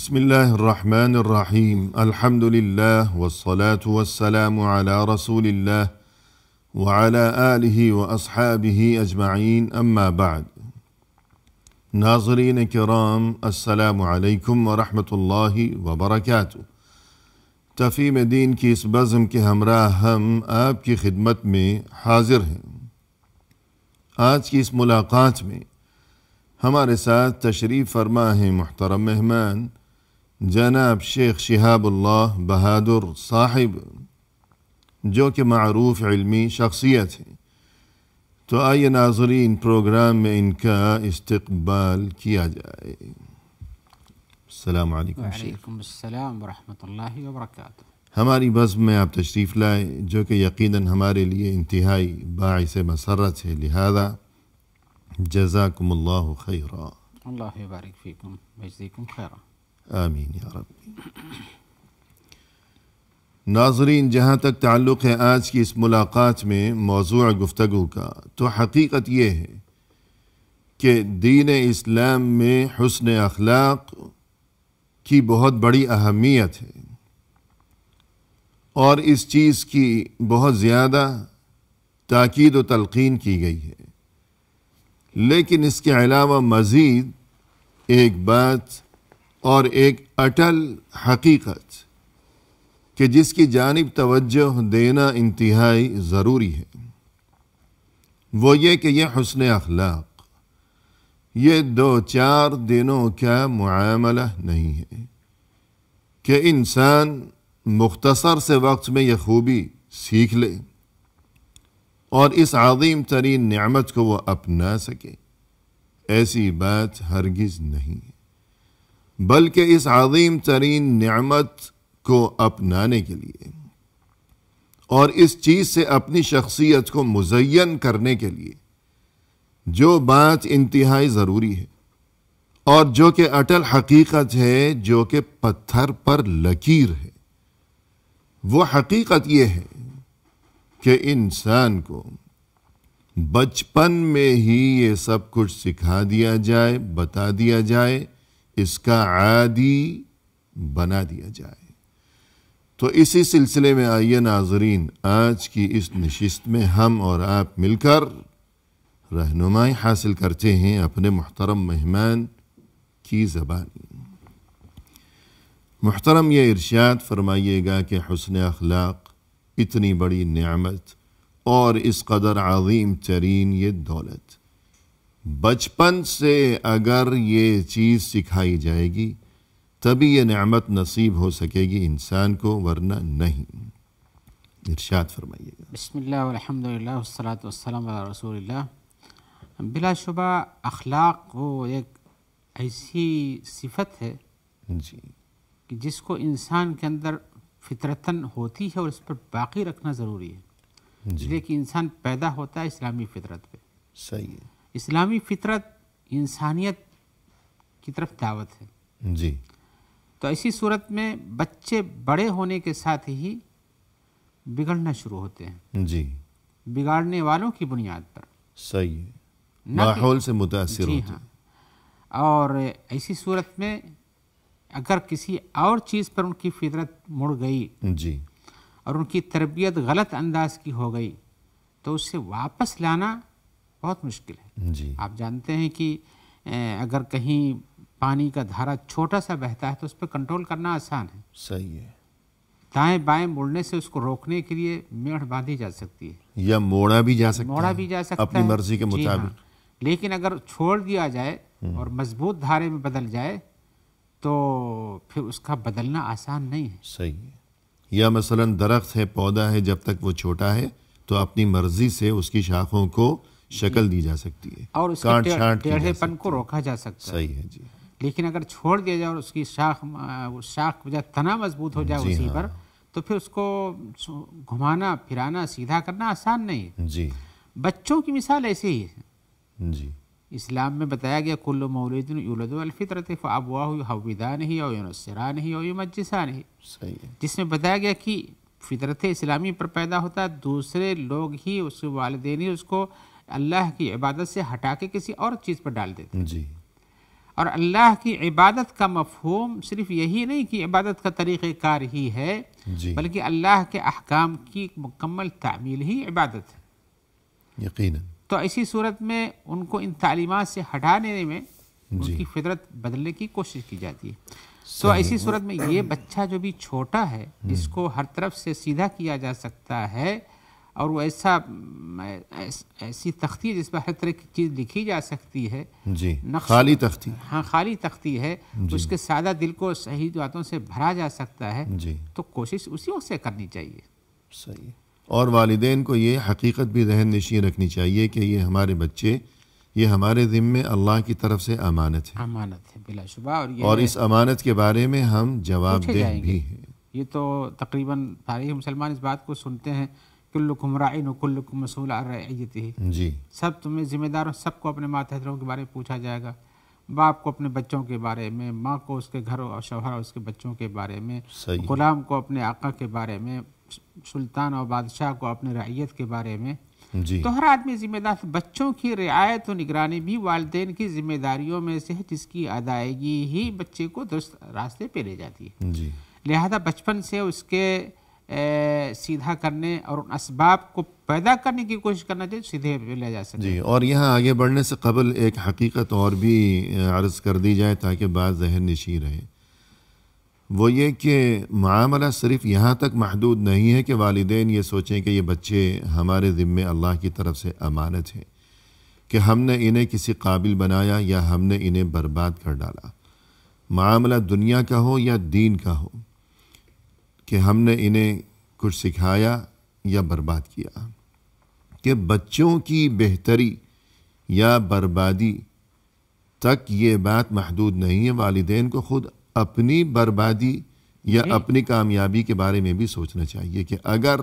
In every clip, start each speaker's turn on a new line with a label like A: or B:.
A: بسم اللہ الرحمن الرحیم الحمد للہ والصلاة والسلام علی رسول اللہ وعلی آلہ واصحابہ اجمعین اما بعد۔ ناظرین کرام، السلام علیکم ورحمۃ اللہ وبرکاتہ۔ تفہیم دین کی اس بزم کے ہمراہ ہم آپ کی خدمت میں حاضر ہیں۔ آج کی اس ملاقات میں ہمارے ساتھ تشریف فرما ہیں محترم مہمان جناب شیخ شہاب اللہ بہادر صاحب، جو کہ معروف علمی شخصیت ہیں۔ تو آئیے ناظرین، پروگرام میں ان کا استقبال کیا جائے۔ السلام علیکم شیخ۔
B: وعلیکم السلام ورحمۃ اللہ وبرکاتہ۔
A: ہماری بزم میں آپ تشریف لائے، جو کہ یقیناً ہمارے لیے انتہائی باعث مسرت ہے، لہذا جزاکم اللہ خیرا۔
B: اللہ یبارک فیکم ویجزیکم خیرا۔
A: آمین یا رب۔ ناظرین، جہاں تک تعلق ہے آج کی اس ملاقات میں موضوع گفتگو کا، تو حقیقت یہ ہے کہ دین اسلام میں حسن اخلاق کی بہت بڑی اہمیت ہے، اور اس چیز کی بہت زیادہ تاکید و تلقین کی گئی ہے۔ لیکن اس کے علاوہ مزید ایک بات اور ایک اٹل حقیقت کہ جس کی جانب توجہ دینا انتہائی ضروری ہے، وہ یہ کہ یہ حسن اخلاق یہ 2-4 دنوں کا معاملہ نہیں ہے کہ انسان مختصر سے وقت میں یہ خوبی سیکھ لے اور اس عظیم ترین نعمت کو وہ اپنا سکے۔ ایسی بات ہرگز نہیں ہے، بلکہ اس عظیم ترین نعمت کو اپنانے کے لیے اور اس چیز سے اپنی شخصیت کو مزین کرنے کے لیے جو بات انتہائی ضروری ہے اور جو کہ اٹل حقیقت ہے، جو کہ پتھر پر لکیر ہے، وہ حقیقت یہ ہے کہ انسان کو بچپن میں ہی یہ سب کچھ سکھا دیا جائے، بتا دیا جائے، اس کا عادی بنا دیا جائے۔ تو اسی سلسلے میں آئیے ناظرین، آج کی اس نشست میں ہم اور آپ مل کر رہنمائی حاصل کرتے ہیں اپنے محترم مہمان کی زبانی۔ محترم، یہ ارشاد فرمائیے گا کہ حسن اخلاق اتنی بڑی نعمت اور اس قدر عظیم ترین یہ دولت، بچپن سے اگر یہ چیز سکھائی جائے گی تبھی یہ نعمت نصیب ہو سکے گی انسان کو، ورنہ نہیں۔ ارشاد فرمائیے گا۔
B: بسم اللہ والحمد للہ والصلاۃ والسلام علی رسول اللہ۔ بلا شبہ اخلاق وہ ایک ایسی صفت ہے
A: جی،
B: کہ جس کو انسان کے اندر فطرتاً ہوتی ہے اور اس پر باقی رکھنا ضروری ہے۔
A: جی،
B: لیکن انسان پیدا ہوتا ہے اسلامی فطرت پہ۔
A: صحیح ہے۔
B: اسلامی فطرت انسانیت کی طرف دعوت ہے۔
A: جی،
B: تو ایسی صورت میں بچے بڑے ہونے کے ساتھ ہی بگڑنا شروع ہوتے ہیں،
A: جی،
B: بگاڑنے والوں کی بنیاد پر،
A: صحیح ہے،
B: نہ کہ
A: ماحول سے متاثر
B: جی
A: ہوتے
B: ہاں۔ اور ایسی صورت میں اگر کسی اور چیز پر ان کی فطرت مڑ گئی
A: جی،
B: اور ان کی تربیت غلط انداز کی ہو گئی تو اس سے واپس لانا بہت مشکل ہے۔
A: جی،
B: آپ جانتے ہیں کہ اگر کہیں پانی کا دھارا چھوٹا سا بہتا ہے تو اس پہ کنٹرول کرنا آسان ہے،
A: صحیح ہے،
B: دائیں بائیں مڑنے سے اس کو روکنے کے لیے میڑ باندھی جا سکتی ہے،
A: یا موڑا بھی جا سکتا
B: موڑا
A: ہے
B: بھی جا سکتا
A: اپنی
B: ہے
A: مرضی کے
B: جی ہاں۔
A: مطابق۔
B: لیکن اگر چھوڑ دیا جائے اور مضبوط دھارے میں بدل جائے تو پھر اس کا بدلنا آسان نہیں ہے۔
A: صحیح ہے۔ یا مثلا درخت ہے، پودا ہے، جب تک وہ چھوٹا ہے تو اپنی مرضی سے اس کی شاخوں کو شکل دی جا سکتی ہے
B: اور اس
A: کاٹ
B: کے
A: چھانٹ کی جا
B: ٹیڑھے پن
A: سکتی
B: کو
A: ہے۔
B: روکا جا سکتا ہے۔
A: صحیح ہے جی،
B: لیکن اگر چھوڑ دیا جائے اور اس کی شاخ بجائے تنا مضبوط ہو جائے
A: جی
B: اسی
A: ہاں،
B: پر، تو پھر اس کو گھمانا پھرانا سیدھا کرنا آسان نہیں ہے۔
A: جی،
B: بچوں کی مثال ایسے ہی ہے۔
A: جی،
B: اسلام میں بتایا گیا کل مولود یولد علی الفطرۃ فابواہ یحودانہ او ینصرانہ او یمجسانہ،
A: صحیح ہے،
B: جس میں بتایا گیا کہ فطرت اسلامی پر پیدا ہوتا ہے، دوسرے لوگ ہی اس کے والدین ہی اس کو اللہ کی عبادت سے ہٹا کے کسی اور چیز پر ڈال دیتے ہیں۔
A: جی،
B: اور اللہ کی عبادت کا مفہوم صرف یہی نہیں کہ عبادت کا طریقہ کار ہی ہے،
A: جی
B: بلکہ اللہ کے احکام کی مکمل تعمیل ہی عبادت ہے۔
A: یقیناً۔
B: تو ایسی صورت میں ان کو ان تعلیمات سے ہٹانے میں ان کی فطرت بدلنے کی کوشش کی جاتی ہے۔ تو ایسی صورت میں یہ بچہ جو بھی چھوٹا ہے، جس کو ہر طرف سے سیدھا کیا جا سکتا ہے، اور وہ ایسی تختی ہے جس پر ہر طرح کی چیز لکھی جا سکتی ہے،
A: جی خالی تختی،
B: ہاں خالی تختی ہے، اس کے سادہ دل کو صحیح باتوں سے بھرا جا سکتا ہے،
A: جی
B: تو کوشش اسی وقت سے کرنی چاہیے۔
A: صحیح۔ اور والدین کو یہ حقیقت بھی ذہن نشین رکھنی چاہیے کہ یہ ہمارے بچے، یہ ہمارے ذمے اللہ کی طرف سے امانت ہے،
B: امانت ہے بلا شبہ،
A: اور اس امانت کے بارے میں ہم جواب
B: پوچھے
A: دہ
B: جائیں گے۔
A: بھی ہیں۔
B: یہ تو تقریباً سارے مسلمان اس بات کو سنتے ہیں، کلکم راعٍ وکلکم مسئول عن رعیتہ،
A: جی
B: سب تمہیں ذمہ دار ہو، سب کو اپنے ماتحتوں کے بارے میں پوچھا جائے گا، باپ کو اپنے بچوں کے بارے میں، ماں کو اس کے گھر اور شوہر اور اس کے بچوں کے بارے میں،
A: صحیح،
B: غلام کو اپنے آقا کے بارے میں، سلطان اور بادشاہ کو اپنے رعیت کے بارے میں۔
A: جی
B: تو ہر آدمی ذمہ دار ہے۔ بچوں کی رعایت و نگرانی بھی والدین کی ذمہ داریوں میں سے ہے، جس کی ادائیگی ہی بچے کو درست راستے پہ لے جاتی ہے۔
A: جی
B: لہذا بچپن سے اس کے سیدھا کرنے اور ان اسباب کو پیدا کرنے کی کوشش کرنا چاہیے، سیدھے لے جا سکے۔
A: جی، اور یہاں آگے بڑھنے سے قبل ایک حقیقت اور بھی عرض کر دی جائے تاکہ بات ذہن نشین رہے، وہ یہ کہ معاملہ صرف یہاں تک محدود نہیں ہے کہ والدین یہ سوچیں کہ یہ بچے ہمارے ذمے اللہ کی طرف سے امانت ہے، کہ ہم نے انہیں کسی قابل بنایا یا ہم نے انہیں برباد کر ڈالا۔ معاملہ دنیا کا ہو یا دین کا ہو، کہ ہم نے انہیں کچھ سکھایا یا برباد کیا، کہ بچوں کی بہتری یا بربادی تک یہ بات محدود نہیں ہے۔ والدین کو خود اپنی بربادی یا اپنی کامیابی کے بارے میں بھی سوچنا چاہیے کہ اگر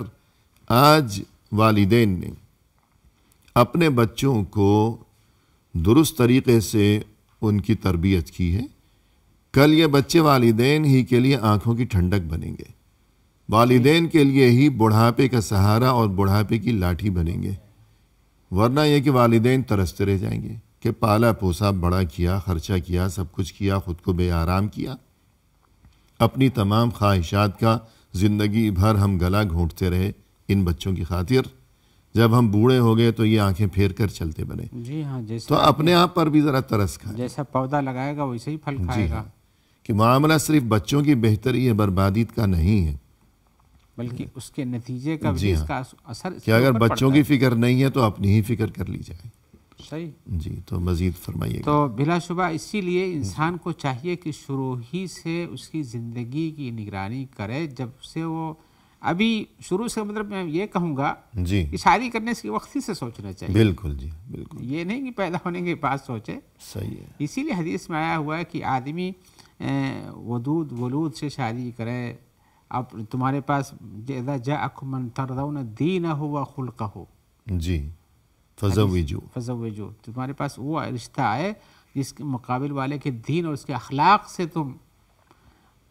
A: آج والدین نے اپنے بچوں کو درست طریقے سے ان کی تربیت کی ہے، کل یہ بچے والدین ہی کے لیے آنکھوں کی ٹھنڈک بنیں گے، والدین کے لیے ہی بڑھاپے کا سہارا اور بڑھاپے کی لاٹھی بنیں گے، ورنہ یہ کہ والدین ترستے رہ جائیں گے کہ پالا پوسا، بڑا کیا، خرچہ کیا، سب کچھ کیا، خود کو بے آرام کیا، اپنی تمام خواہشات کا زندگی بھر ہم گلا گھونٹتے رہے ان بچوں کی خاطر، جب ہم بوڑھے ہو گئے تو یہ آنکھیں پھیر کر چلتے بنے۔
B: جی ہاں،
A: تو اپنے آپ پر بھی ذرا ترس کھائیں،
B: جیسا پودا لگائے گا ویسے ہی پھل کھائے گا،
A: کہ معاملہ صرف بچوں کی بہتری یا بربادی کا نہیں ہے،
B: بلکہ اس کے نتیجے کا بھی اس کا اثر
A: کہ اگر بچوں کی فکر نہیں ہے تو اپنی ہی فکر کر لی جائے۔
B: صحیح۔
A: جی، تو مزید فرمائیے گا۔
B: تو بلا شبہ اسی لیے انسان کو چاہیے کہ شروع ہی سے اس کی زندگی کی نگرانی کرے، جب سے وہ ابھی شروع سے، مطلب میں یہ کہوں گا
A: جی
B: کہ شادی کرنے سے وقت ہی سے سوچنا چاہیے،
A: بالکل، جی بالکل
B: یہ نہیں کہ پیدا ہونے کے بعد سوچے۔
A: صحیح ہے۔
B: اسی لیے حدیث میں آیا ہوا ہے کہ آدمی ودود ولود سے شادی کرے۔ اب تمہارے پاس اذا جاءکم من ترضون دینہ وخلقہ،
A: جی فزوجو،
B: فزوجو، تمہارے پاس وہ رشتہ آئے جس کے مقابل والے کے دین اور اس کے اخلاق سے تم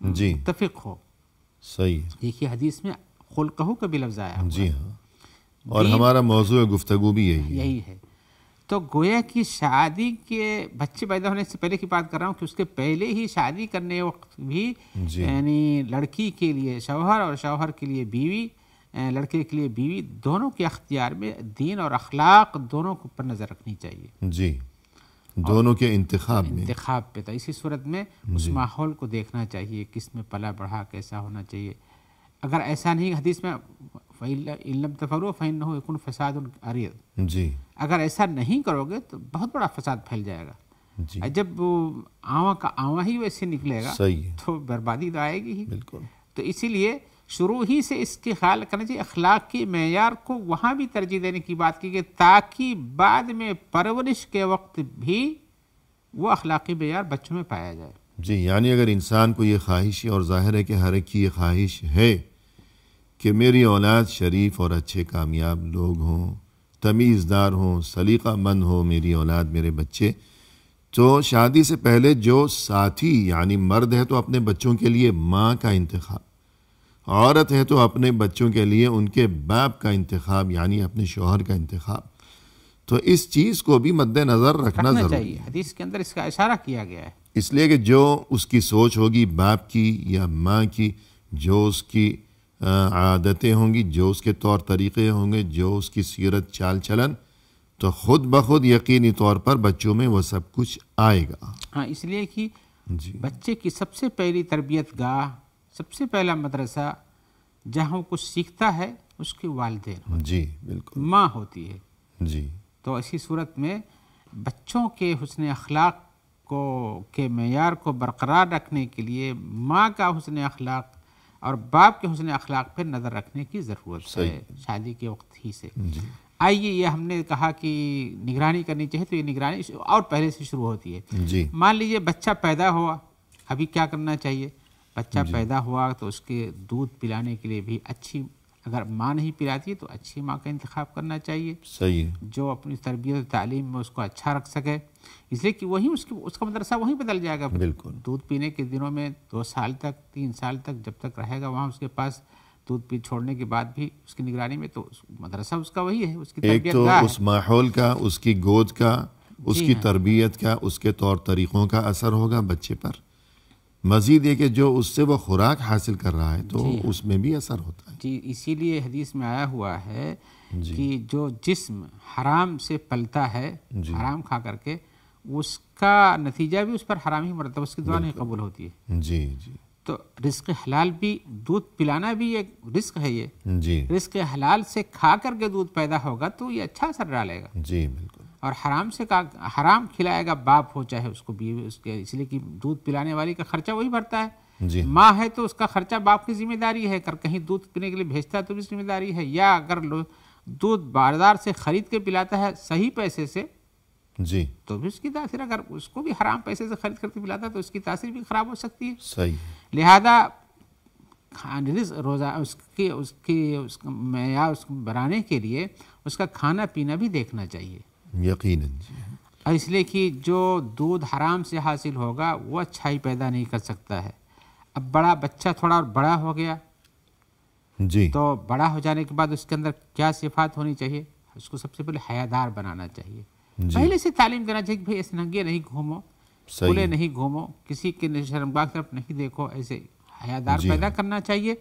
A: جی
B: متفق ہو۔
A: صحیح ہے،
B: دیکھیے حدیث میں خلقہ کا بھی لفظ آیا ہوا
A: جی ہاں، اور ہمارا موضوع گفتگو بھی
B: یہی ہے۔ تو گویا کہ شادی کے بچے پیدا ہونے سے پہلے کی بات کر رہا ہوں کہ اس کے پہلے ہی شادی کرنے وقت بھی یعنی لڑکی کے لیے شوہر اور شوہر کے لیے بیوی، لڑکے کے لیے بیوی، دونوں کے اختیار میں دین اور اخلاق دونوں کو پر نظر رکھنی چاہیے،
A: جی دونوں کے انتخاب
B: پہ۔ تو اسی صورت میں اس ماحول کو دیکھنا چاہیے، کس میں پلا بڑھا کیسا ہونا چاہیے۔ اگر ایسا نہیں، حدیث میں إِن لَمْ تَفْعَلُوا فَإِنَّهُ يَكُونُ فَسَادٌ عَرِيضٌ،
A: جی
B: اگر ایسا نہیں کرو گے تو بہت بڑا فساد پھیل جائے گا۔
A: جی
B: جب آواں کا آواں ہی ویسے نکلے گا
A: صحیح ہے،
B: تو بربادی تو آئے گی ہی۔
A: بالکل۔
B: تو اسی لیے شروع ہی سے اس کی خیال کرنا چاہیے، اخلاق کی معیار کو وہاں بھی ترجیح دینے کی بات کی گئی تاکہ بعد میں پرورش کے وقت بھی وہ اخلاقی معیار بچوں میں پایا جائے۔
A: جی، یعنی اگر انسان کو یہ خواہش ہے، اور ظاہر ہے کہ ہر ایک کی یہ خواہش ہے کہ میری اولاد شریف اور اچھے کامیاب لوگ ہوں، تمیزدار ہوں، سلیقہ مند ہوں میری اولاد، میرے بچے، تو شادی سے پہلے جو ساتھی یعنی مرد ہے تو اپنے بچوں کے لیے ماں کا انتخاب، عورت ہے تو اپنے بچوں کے لیے ان کے باپ کا انتخاب یعنی اپنے شوہر کا انتخاب، تو اس چیز کو بھی مد نظر رکھنا ضروری
B: چاہیے. حدیث کے اندر اس کا اشارہ کیا گیا ہے.
A: اس لیے کہ جو اس کی سوچ ہوگی باپ کی یا ماں کی، جو اس کی عادتیں ہوں گی، جو اس کے طور طریقے ہوں گے، جو اس کی سیرت چال چلن، تو خود بخود یقینی طور پر بچوں میں وہ سب کچھ آئے گا.
B: ہاں، اس لیے کہ
A: جی
B: بچے کی سب سے پہلی تربیت گاہ، سب سے پہلا مدرسہ جہاں وہ کچھ سیکھتا ہے اس کے والدین،
A: جی بالکل
B: ماں ہوتی ہے.
A: جی
B: تو اسی صورت میں بچوں کے حسن اخلاق کے معیار کو برقرار رکھنے کے لیے ماں کا حسن اخلاق اور باپ کے حسن اخلاق پہ نظر رکھنے کی ضرورت ہے شادی کے وقت ہی سے. آئیے، یہ ہم نے کہا کہ نگرانی کرنی چاہیے، تو یہ نگرانی اور پہلے سے شروع ہوتی ہے.
A: جی
B: مان لیجیے بچہ پیدا ہوا، ابھی کیا کرنا چاہیے؟ بچہ پیدا ہوا تو اس کے دودھ پلانے کے لیے بھی اچھی، اگر ماں نہیں پلاتی تو اچھی ماں کا انتخاب کرنا چاہیے،
A: صحیح ہے.
B: جو اپنی تربیت و تعلیم میں اس کو اچھا رکھ سکے. اس لیے کہ وہی اس کا مدرسہ وہیں بدل جائے گا.
A: بالکل
B: دودھ پینے کے دنوں میں 2 سال تک 3 سال تک جب تک رہے گا وہاں اس کے پاس، دودھ پی چھوڑنے کے بعد بھی اس کی نگرانی میں، تو مدرسہ اس کا وہی ہے، اس کی
A: ایک
B: تربیت
A: تو
B: گاہ ہے.
A: اس ماحول کا، اس کی گود کا، اس کی تربیت کا، اس کے طور طریقوں کا اثر ہوگا بچے پر. مزید یہ کہ جو اس سے وہ خوراک حاصل کر رہا ہے تو اس میں بھی اثر ہوتا ہے.
B: جی، اسی لیے حدیث میں آیا ہوا ہے کہ جو جسم حرام سے پلتا ہے، حرام کھا کر کے، اس کا نتیجہ بھی اس پر حرام ہی مرتب، اس کی دعا نہیں قبول ہوتی ہے.
A: جی جی
B: تو رزق حلال بھی، دودھ پلانا بھی ایک رزق ہے. یہ
A: جی
B: رزق حلال سے کھا کر کے دودھ پیدا ہوگا تو یہ اچھا اثر ڈالے گا.
A: جی بالکل.
B: اور حرام سے حرام کھلائے گا، باپ ہو چاہے اس کو بیوی، اس کے، اس لیے کہ دودھ پلانے والی کا خرچہ وہی بھرتا ہے.
A: جی
B: ماں ہے تو اس کا خرچہ باپ کی ذمہ داری ہے، اگر کہیں دودھ پینے کے لیے بھیجتا ہے تو بھی ذمہ داری ہے، یا اگر دودھ بازار سے خرید کے پلاتا ہے صحیح پیسے سے
A: جی
B: تو بھی اس کی تاثیر، اگر اس کو بھی حرام پیسے سے خرید کر کے پلاتا ہے تو اس کی تاثیر بھی خراب ہو سکتی ہے.
A: صحیح.
B: لہذا روزہ اس کا معیار اس کو بنانے کے لیے اس کا کھانا پینا بھی دیکھنا چاہیے.
A: یقیناً. جی
B: اور اس لیے کہ جو دودھ حرام سے حاصل ہوگا وہ اچھائی پیدا نہیں کر سکتا ہے. اب بچہ تھوڑا اور بڑا ہو گیا
A: جی
B: تو بڑا ہو جانے کے بعد اس کے اندر کیا صفات ہونی چاہیے؟ اس کو سب سے پہلے حیادار بنانا چاہیے. پہلے سے تعلیم دینا چاہیے کہ بھائی ایسے ننگے نہیں گھومو، کھلے نہیں گھومو، کسی کے شرمگاہ کی طرف نہیں دیکھو، ایسے حیادار پیدا کرنا چاہیے.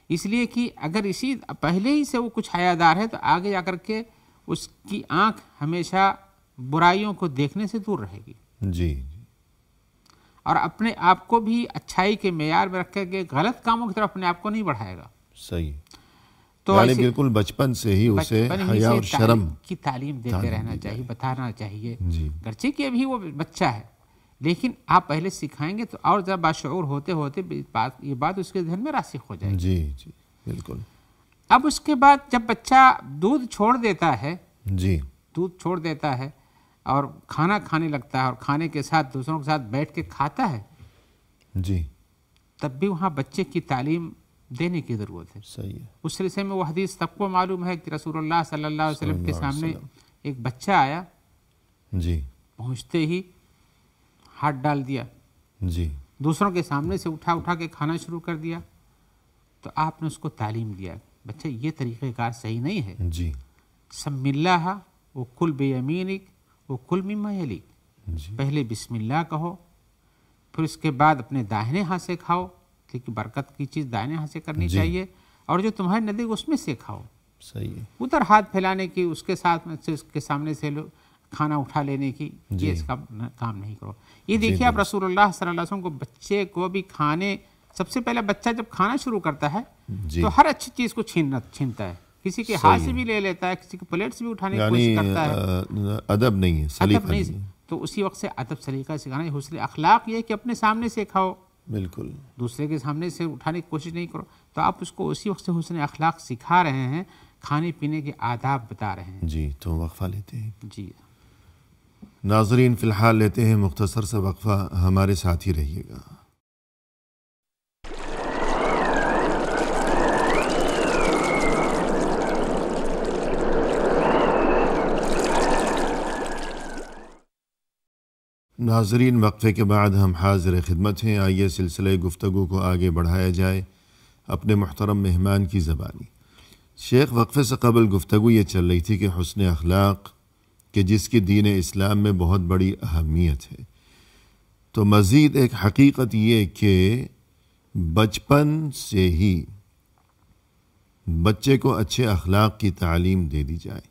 B: اس لیے کہ اگر اسی پہلے ہی سے وہ کچھ حیادار ہے تو آگے جا کر کے اس کی آنکھ ہمیشہ برائیوں کو دیکھنے سے دور رہے گی.
A: جی
B: اور اپنے آپ کو بھی اچھائی کے معیار میں رکھ کے غلط کاموں کی طرف اپنے آپ کو نہیں بڑھائے گا.
A: صحیح.
B: تو
A: یعنی بالکل بچپن سے ہی اسے حیا اور شرم
B: کی تعلیم دیتے رہنا چاہیے، بتانا چاہیے.
A: جی
B: گرچہ کہ ابھی وہ بچہ ہے لیکن آپ پہلے سکھائیں گے تو اور زیادہ باشعور ہوتے ہوتے یہ بات اس کے ذہن میں راسخ ہو جائے گی.
A: جی جی بالکل.
B: اب اس کے بعد جب بچہ دودھ چھوڑ دیتا ہے،
A: جی
B: دودھ چھوڑ دیتا ہے اور کھانا کھانے لگتا ہے اور کھانے کے ساتھ دوسروں کے ساتھ بیٹھ کے کھاتا ہے،
A: جی
B: تب بھی وہاں بچے کی تعلیم دینے کی ضرورت ہے.
A: صحیح ہے.
B: اس سلسلے میں وہ حدیث سب کو معلوم ہے کہ رسول اللہ صلی اللہ علیہ وسلم کے سامنے ایک بچہ آیا،
A: جی
B: پہنچتے ہی ہاتھ ڈال دیا،
A: جی
B: دوسروں کے سامنے سے اٹھا کے کھانا شروع کر دیا. تو آپ نے اس کو تعلیم دیا، بچہ یہ طریقہ کار صحیح نہیں ہے.
A: جی
B: سم اللہ وکل بیمینک وکل مما یلیک.
A: جی
B: پہلے بسم اللہ کہو، پھر اس کے بعد اپنے داہنے ہاتھ سے کھاؤ، کیونکہ برکت کی چیز داہنے ہاتھ سے کرنی چاہیے، اور جو تمہارے نزدیک اس میں سے کھاؤ.
A: صحیح ہے.
B: ادھر ہاتھ پھیلانے کی، اس کے ساتھ اس کے سامنے سے کھانا اٹھا لینے کی، یہ اس کا کام نہیں کرو. یہ دیکھیے آپ رسول اللہ صلی اللہ علیہ وسلم کو بچے کو بھی کھانے، سب سے پہلے بچہ جب کھانا شروع کرتا ہے تو ہر اچھی چیز کو چھینتا ہے، کسی کے ہاتھ سے بھی لے لیتا ہے، کسی کے پلیٹ سے بھی اٹھانے کی کوشش کرتا ہے.
A: ادب نہیں ہے، سلیقہ
B: نہیں. تو اسی وقت سے ادب سلیقہ سکھانا، حسن اخلاق یہ کہ اپنے سامنے سے کھاؤ،
A: بالکل
B: دوسرے کے سامنے سے اٹھانے کی کوشش نہیں کرو. تو آپ اس کو اسی وقت سے حسن اخلاق سکھا رہے ہیں، کھانے پینے کے آداب بتا رہے ہیں.
A: جی تو وقفہ لیتے ہیں.
B: جی
A: ناظرین فی الحال لیتے ہیں مختصر سا وقفہ، ہمارے ساتھ ہی رہیے گا. ناظرین وقفے کے بعد ہم حاضر خدمت ہیں. آئیے سلسلے گفتگو کو آگے بڑھایا جائے اپنے محترم مہمان کی زبانی. شیخ، وقفے سے قبل گفتگو یہ چل رہی تھی کہ حسن اخلاق کہ جس کی دین اسلام میں بہت بڑی اہمیت ہے۔ تو مزید ایک حقیقت یہ کہ بچپن سے ہی بچے کو اچھے اخلاق کی تعلیم دے دی جائے،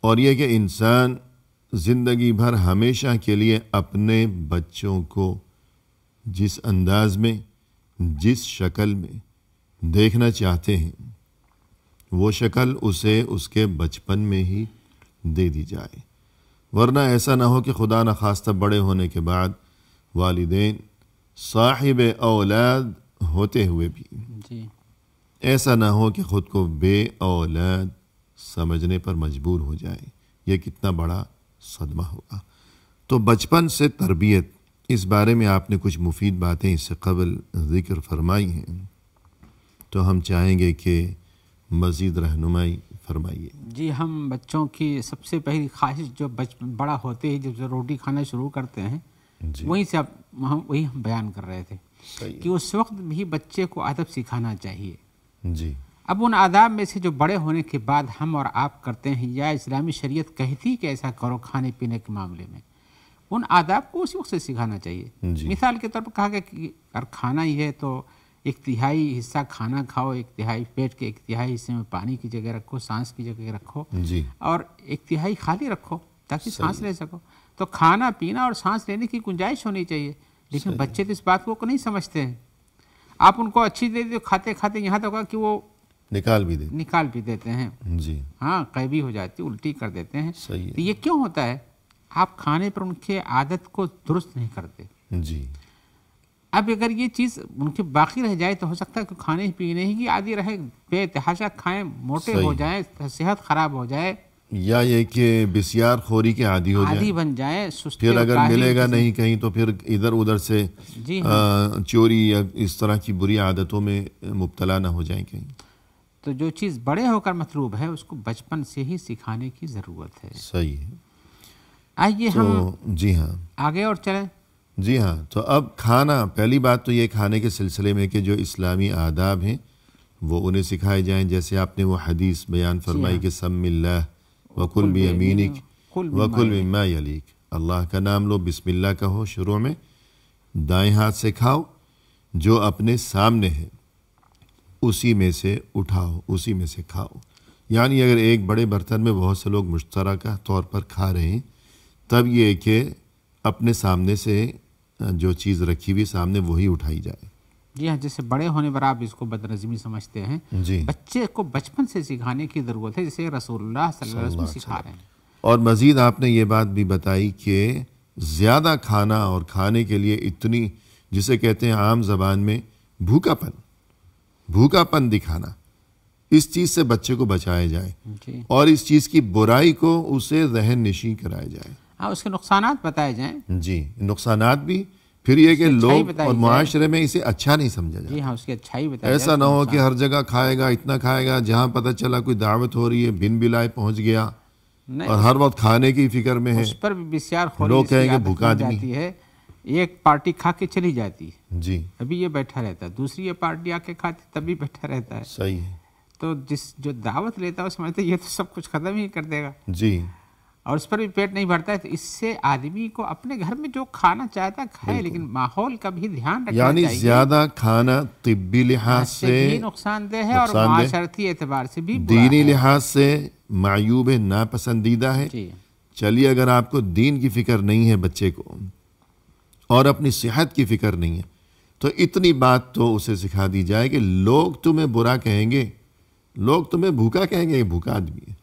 A: اور یہ کہ انسان زندگی بھر ہمیشہ کے لیے اپنے بچوں کو جس انداز میں، جس شکل میں دیکھنا چاہتے ہیں وہ شکل اسے اس کے بچپن میں ہی دے دی جائے، ورنہ ایسا نہ ہو کہ خدا نخواستہ بڑے ہونے کے بعد والدین صاحب اولاد ہوتے ہوئے بھی
B: جی
A: ایسا نہ ہو کہ خود کو بے اولاد سمجھنے پر مجبور ہو جائے۔ یہ کتنا بڑا صدمہ ہوگا۔ تو بچپن سے تربیت، اس بارے میں آپ نے کچھ مفید باتیں اس سے قبل ذکر فرمائی ہیں، تو ہم چاہیں گے کہ مزید رہنمائی فرمائیے۔
B: جی، ہم بچوں کی سب سے پہلی خواہش جو بڑا ہوتے ہی جب روٹی کھانا شروع کرتے ہیں،
A: جی
B: وہیں سے ہم بیان کر رہے تھے
A: صحیح
B: کہ اس وقت بھی بچے کو ادب سکھانا چاہیے۔
A: جی
B: اب ان آداب میں سے جو بڑے ہونے کے بعد ہم اور آپ کرتے ہیں یا اسلامی شریعت کہتی کہ ایسا کرو کھانے پینے کے معاملے میں، ان آداب کو اسی وقت سے سکھانا چاہیے۔
A: جی
B: مثال کے طور پر کہا گیا کہ اگر کھانا ہی ہے تو ایک تہائی حصہ کھانا کھاؤ، ایک تہائی پیٹ کے ایک تہائی حصے میں پانی کی جگہ رکھو، سانس کی جگہ رکھو،
A: جی
B: اور ایک تہائی خالی رکھو تاکہ سانس لے سکو۔ تو کھانا پینا اور سانس لینے کی گنجائش ہونی چاہیے، لیکن بچے تو اس بات کو نہیں سمجھتے ہیں۔ آپ ان کو اچھی دے دو، کھاتے کھاتے یہاں تک کہ وہ
A: نکال بھی دے
B: نکال بھی دیتے ہیں،
A: جی
B: ہاں قیبی ہو جاتی، الٹی کر دیتے ہیں۔
A: صحیح
B: تو یہ کیوں ہوتا ہے؟ آپ کھانے پر ان کے عادت کو درست نہیں کرتے۔
A: ہے جی
B: اب اگر یہ چیز ان کی باقی رہ جائے تو ہو سکتا ہے کہ کھانے پینے ہی کی عادی رہے، بے تحاشا کھائیں، موٹے ہو جائیں، صحت خراب ہو جائے،
A: یا یہ کہ بسیار خوری کے عادی ہو
B: عادی
A: جائیں،
B: بن جائیں، سستی
A: پھر
B: اور
A: اگر
B: کاہلی
A: ملے گا
B: کسی-
A: نہیں کہیں تو پھر ادھر ادھر سے
B: جی
A: چوری یا اس طرح کی بری عادتوں میں مبتلا نہ ہو جائیں کہیں۔
B: تو جو چیز بڑے ہو کر مطلوب ہے اس کو بچپن سے ہی سکھانے کی ضرورت ہے۔
A: صحیح ہے۔
B: آئیے ہم
A: تو جی ہاں
B: آگے اور چلیں۔
A: جی ہاں، تو اب کھانا، پہلی بات تو یہ کھانے کے سلسلے میں کہ جو اسلامی آداب ہیں وہ انہیں سکھائے جائیں، جیسے آپ نے وہ حدیث بیان فرمائی کہ سم اللہ وکل بیمینک وکل مما یلیک، اللہ کا نام لو، بسم اللہ کہو شروع میں، دائیں ہاتھ سے کھاؤ، جو اپنے سامنے ہے اسی میں سے اٹھاؤ، اسی میں سے کھاؤ۔ یعنی اگر ایک بڑے برتن میں بہت سے لوگ مشترکہ طور پر کھا رہے ہیں، تب یہ کہ اپنے سامنے سے جو چیز رکھی ہوئی سامنے وہی اٹھائی جائے۔
B: جی ہاں، جیسے بڑے ہونے پر آپ اس کو بدنظمی سمجھتے ہیں،
A: جی
B: بچے کو بچپن سے سکھانے کی ضرورت ہے، جسے رسول اللہ صلی اللہ علیہ وسلم سکھا رہے ہیں۔
A: اور مزید آپ نے یہ بات بھی بتائی کہ زیادہ کھانا اور کھانے کے لیے اتنی، جسے کہتے ہیں عام زبان میں بھوکا پن دکھانا، اس چیز سے بچے کو بچایا جائے
B: جی
A: اور اس چیز کی برائی کو اسے ذہن نشیں کرایا جائے۔
B: ہاں، اس کے نقصانات بتائے جائیں۔
A: جی، نقصانات بھی، پھر یہ کہ لوگ
B: بتائی
A: اور
B: جائے۔
A: معاشرے میں اسے اچھا نہیں سمجھا جائے۔
B: جی ہاں، اس کی اچھائی بتائی
A: ایسا
B: جائے،
A: نہ ہو کہ ہر جگہ کھائے گا، اتنا کھائے گا، جہاں پتہ چلا کوئی دعوت ہو رہی ہے بن بلائے پہنچ گیا
B: نہیں،
A: اور ہر وقت کھانے کی فکر میں ہے۔
B: اس پر بھی بسیار خوری
A: لوگ
B: اس کی
A: کہیں گے
B: عادت
A: بھوکا
B: بن
A: آدمی۔
B: جاتی ہے۔ ایک پارٹی کھا کے چلی جاتی ہے،
A: جی
B: ابھی یہ بیٹھا رہتا ہے، دوسری یہ پارٹی آ کے کھاتی تبھی بیٹھا رہتا ہے۔
A: صحیح ہے۔
B: تو جو دعوت لیتا ہے وہ سمجھتا ہے یہ تو سب کچھ ختم ہی کر دے گا،
A: جی
B: اور اس پر بھی پیٹ نہیں بھرتا ہے۔ تو اس سے آدمی کو اپنے گھر میں جو کھانا چاہتا ہے کھائے، لیکن ماحول کا بھی دھیان رکھنا
A: یعنی
B: چاہیے۔
A: زیادہ کھانا طبی لحاظ
B: بھی
A: سے
B: نقصان دہ ہے اور معاشرتی اعتبار سے بھی برا
A: دینی
B: ہے۔
A: لحاظ سے معیوب ہے، ناپسندیدہ ہے۔
B: جی
A: چلیے اگر آپ کو دین کی فکر نہیں ہے بچے کو اور اپنی صحت کی فکر نہیں ہے، تو اتنی بات تو اسے سکھا دی جائے کہ لوگ تمہیں برا کہیں گے، لوگ تمہیں بھوکا کہیں گے، یہ بھوکا آدمی ہے،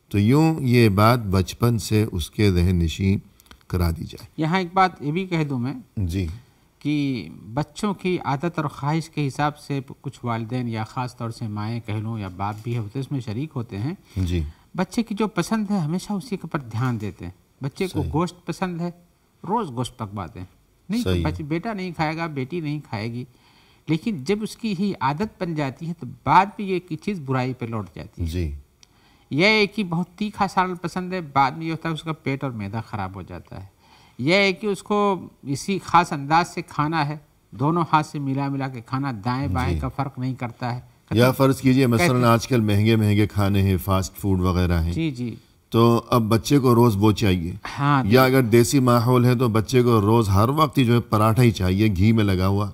A: تو یوں یہ بات بچپن سے اس کے ذہن نشین کرا دی جائے۔
B: یہاں ایک بات یہ بھی کہہ دوں میں
A: جی
B: کہ بچوں کی عادت اور خواہش کے حساب سے کچھ والدین یا خاص طور سے مائیں کہہ لوں یا باپ بھی ہوتے اس میں شریک ہوتے ہیں۔
A: جی
B: بچے کی جو پسند ہے ہمیشہ اسی کے پر دھیان دیتے ہیں۔ بچے کو گوشت پسند ہے، روز گوشت پکواتے ہیں، نہیں تو بیٹا نہیں کھائے گا، بیٹی نہیں کھائے گی، لیکن جب اس کی ہی عادت بن جاتی ہے تو بعد میں یہ چیز برائی پہ لوٹ جاتی ہے۔
A: جی
B: یہ ہے کہ بہت تیکھا سالن پسند ہے، بعد میں یہ ہوتا ہے اس کا پیٹ اور معدہ خراب ہو جاتا ہے۔ یہ ہے کہ اس کو اسی خاص انداز سے کھانا ہے، دونوں ہاتھ سے ملا کے کھانا، دائیں بائیں کا فرق نہیں کرتا ہے۔
A: یا فرض کیجئے مثلا آج کل مہنگے کھانے ہیں، فاسٹ فوڈ وغیرہ ہیں،
B: جی جی
A: تو اب بچے کو روز وہ چاہیے.
B: ہاں
A: یا اگر دیسی ماحول ہے تو بچے کو روز ہر وقت جو ہے پراٹھا ہی چاہیے گھی میں لگا ہوا,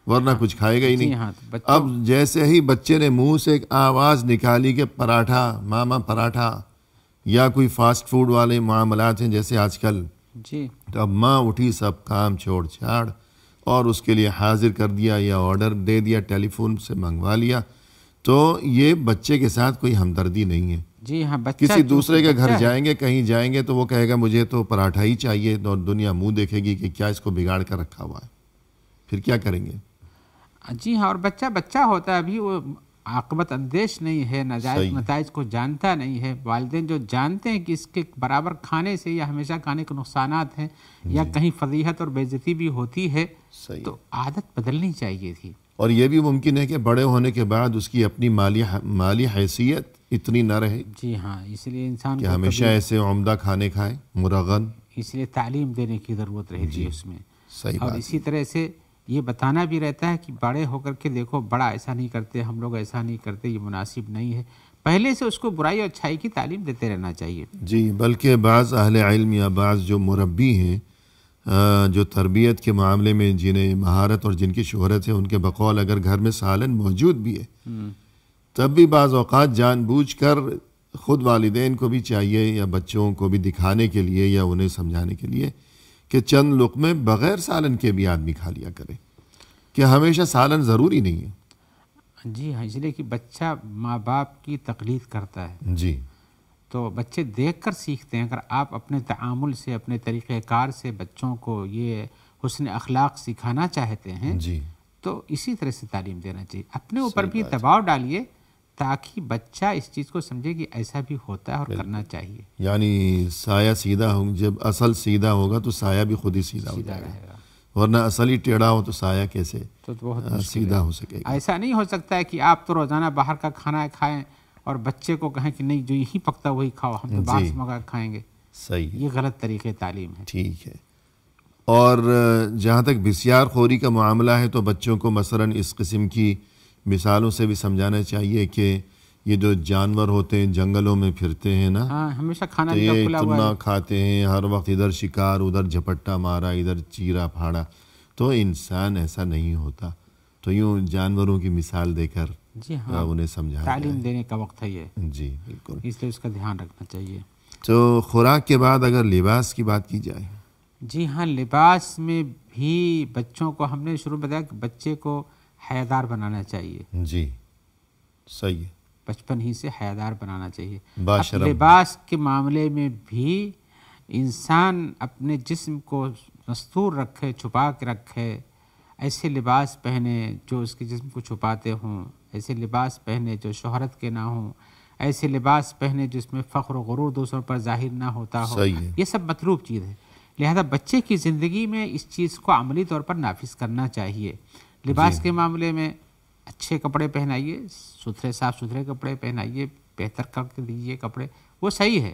A: ورنہ کچھ کھائے گا ہی نہیں.
B: ہاں
A: اب جیسے ہی بچے نے منہ سے ایک آواز نکالی کہ پراٹھا ماما پراٹھا, یا کوئی فاسٹ فوڈ والے معاملات ہیں جیسے آج کل,
B: جی
A: تو اب ماں اٹھی سب کام چھوڑ چھاڑ اور اس کے لیے حاضر کر دیا یا آرڈر دے دیا, ٹیلی فون سے منگوا لیا. تو یہ بچے کے ساتھ کوئی ہمدردی نہیں ہے.
B: جی ہاں بچہ
A: کسی دوسرے کے گھر جائیں گے, کہیں جائیں گے تو وہ کہے گا مجھے تو پراٹھا ہی چاہیے, اور دنیا منہ دیکھے گی کہ کیا اس کو بگاڑ کر رکھا ہوا ہے. پھر کیا کریں گے؟
B: جی ہاں, اور بچہ ہوتا ہے ابھی, وہ عاقبت اندیش نہیں ہے, ناجائز نتائج کو جانتا نہیں ہے. والدین جو جانتے ہیں کہ اس کے برابر کھانے سے یا ہمیشہ کھانے کے نقصانات ہیں یا کہیں فضیحت اور بے عزتی بھی ہوتی ہے, تو عادت بدلنی چاہیے تھی.
A: اور یہ بھی ممکن ہے کہ بڑے ہونے کے بعد اس کی اپنی مالی حیثیت اتنی نہ رہے.
B: جی ہاں, اس لیے انسان
A: کہ ہمیشہ ایسے عمدہ کھانے کھائے مرغن.
B: اس لیے تعلیم دینے کی ضرورت رہتی ہے اس میں.
A: صحیح
B: اور
A: بات.
B: اسی طرح سے یہ بتانا بھی رہتا ہے کہ بڑے ہو کر کے دیکھو بڑا ایسا نہیں کرتے, ہم لوگ ایسا نہیں کرتے, یہ مناسب نہیں ہے. پہلے سے اس کو برائی اور اچھائی کی تعلیم دیتے رہنا چاہیے.
A: جی, بلکہ بعض اہل علم یا بعض جو مربی ہیں جو تربیت کے معاملے میں جنہیں مہارت اور جن کی شہرت ہے, ان کے بقول اگر گھر میں سالن موجود بھی ہے تب بھی بعض اوقات جان بوجھ کر خود والدین کو بھی چاہیے یا بچوں کو بھی دکھانے کے لیے یا انہیں سمجھانے کے لیے کہ چند لقمے بغیر سالن کے بھی آدمی کھا لیا کرے, کہ ہمیشہ سالن ضروری نہیں ہے.
B: جی ہاں, اس لیے کہ بچہ ماں باپ کی تقلید کرتا ہے.
A: جی,
B: تو بچے دیکھ کر سیکھتے ہیں. اگر آپ اپنے تعامل سے, اپنے طریقہ کار سے بچوں کو یہ حسن اخلاق سکھانا چاہتے ہیں
A: جی,
B: تو اسی طرح سے تعلیم دینا چاہیے. اپنے اوپر بھی دباؤ ڈالیے تاکہ بچہ اس چیز کو سمجھے کہ ایسا بھی ہوتا ہے اور کرنا چاہیے.
A: یعنی سایہ سیدھا ہو, جب اصل سیدھا ہوگا تو سایہ بھی خود ہی سیدھا ہو جائے گا, ورنہ اصل ہی ٹیڑھا ہو تو سایہ کیسے سیدھا ہو سکے گا.
B: ایسا نہیں ہو سکتا ہے کہ آپ تو روزانہ باہر کا کھانا کھائیں اور بچے کو کہیں کہ نہیں جو یہی پکتا وہی کھاؤ, ہم تو باہر سے منگا کھائیں گے.
A: صحیح,
B: یہ غلط طریقے تعلیم ہے.
A: ٹھیک ہے. اور جہاں تک بسیار خوری کا معاملہ ہے تو بچوں کو مثلاً اس قسم کی مثالوں سے بھی سمجھانا چاہیے کہ یہ جو جانور ہوتے ہیں جنگلوں میں پھرتے ہیں نا,
B: ہمیشہ کھانا
A: تو یہ اتنا کھاتے ہیں, ہر وقت ادھر شکار, ادھر جھپٹا مارا, ادھر چیرا پھاڑا. تو انسان ایسا نہیں ہوتا. تو یوں جانوروں کی مثال دے کر
B: جی ہاں
A: انہیں سمجھانا,
B: تعلیم دینے کا وقت ہے یہ.
A: جی بالکل,
B: اس لیے اس کا دھیان رکھنا چاہیے.
A: تو خوراک کے بعد اگر لباس کی بات کی جائے,
B: جی ہاں, لباس میں بھی بچوں کو ہم نے شروع میں بتایا کہ بچے کو حیادار بنانا چاہیے.
A: جی صحیح ہے,
B: بچپن ہی سے حیادار بنانا چاہیے.
A: باشرف.
B: لباس کے معاملے میں بھی انسان اپنے جسم کو مستور رکھے, چھپا کے رکھے. ایسے لباس پہنے جو اس کے جسم کو چھپاتے ہوں, ایسے لباس پہنے جو شہرت کے نہ ہوں, ایسے لباس پہنے جس میں فخر و غرور دوسروں پر ظاہر نہ ہوتا ہو. یہ سب مطلوب چیز ہے. لہذا بچے کی زندگی میں اس چیز کو عملی طور پر نافذ کرنا چاہیے. لباس کے معاملے میں اچھے کپڑے پہنائیے, صاف ستھرے کپڑے پہنائیے, بہتر کر کے دیجیے کپڑے, وہ صحیح ہے.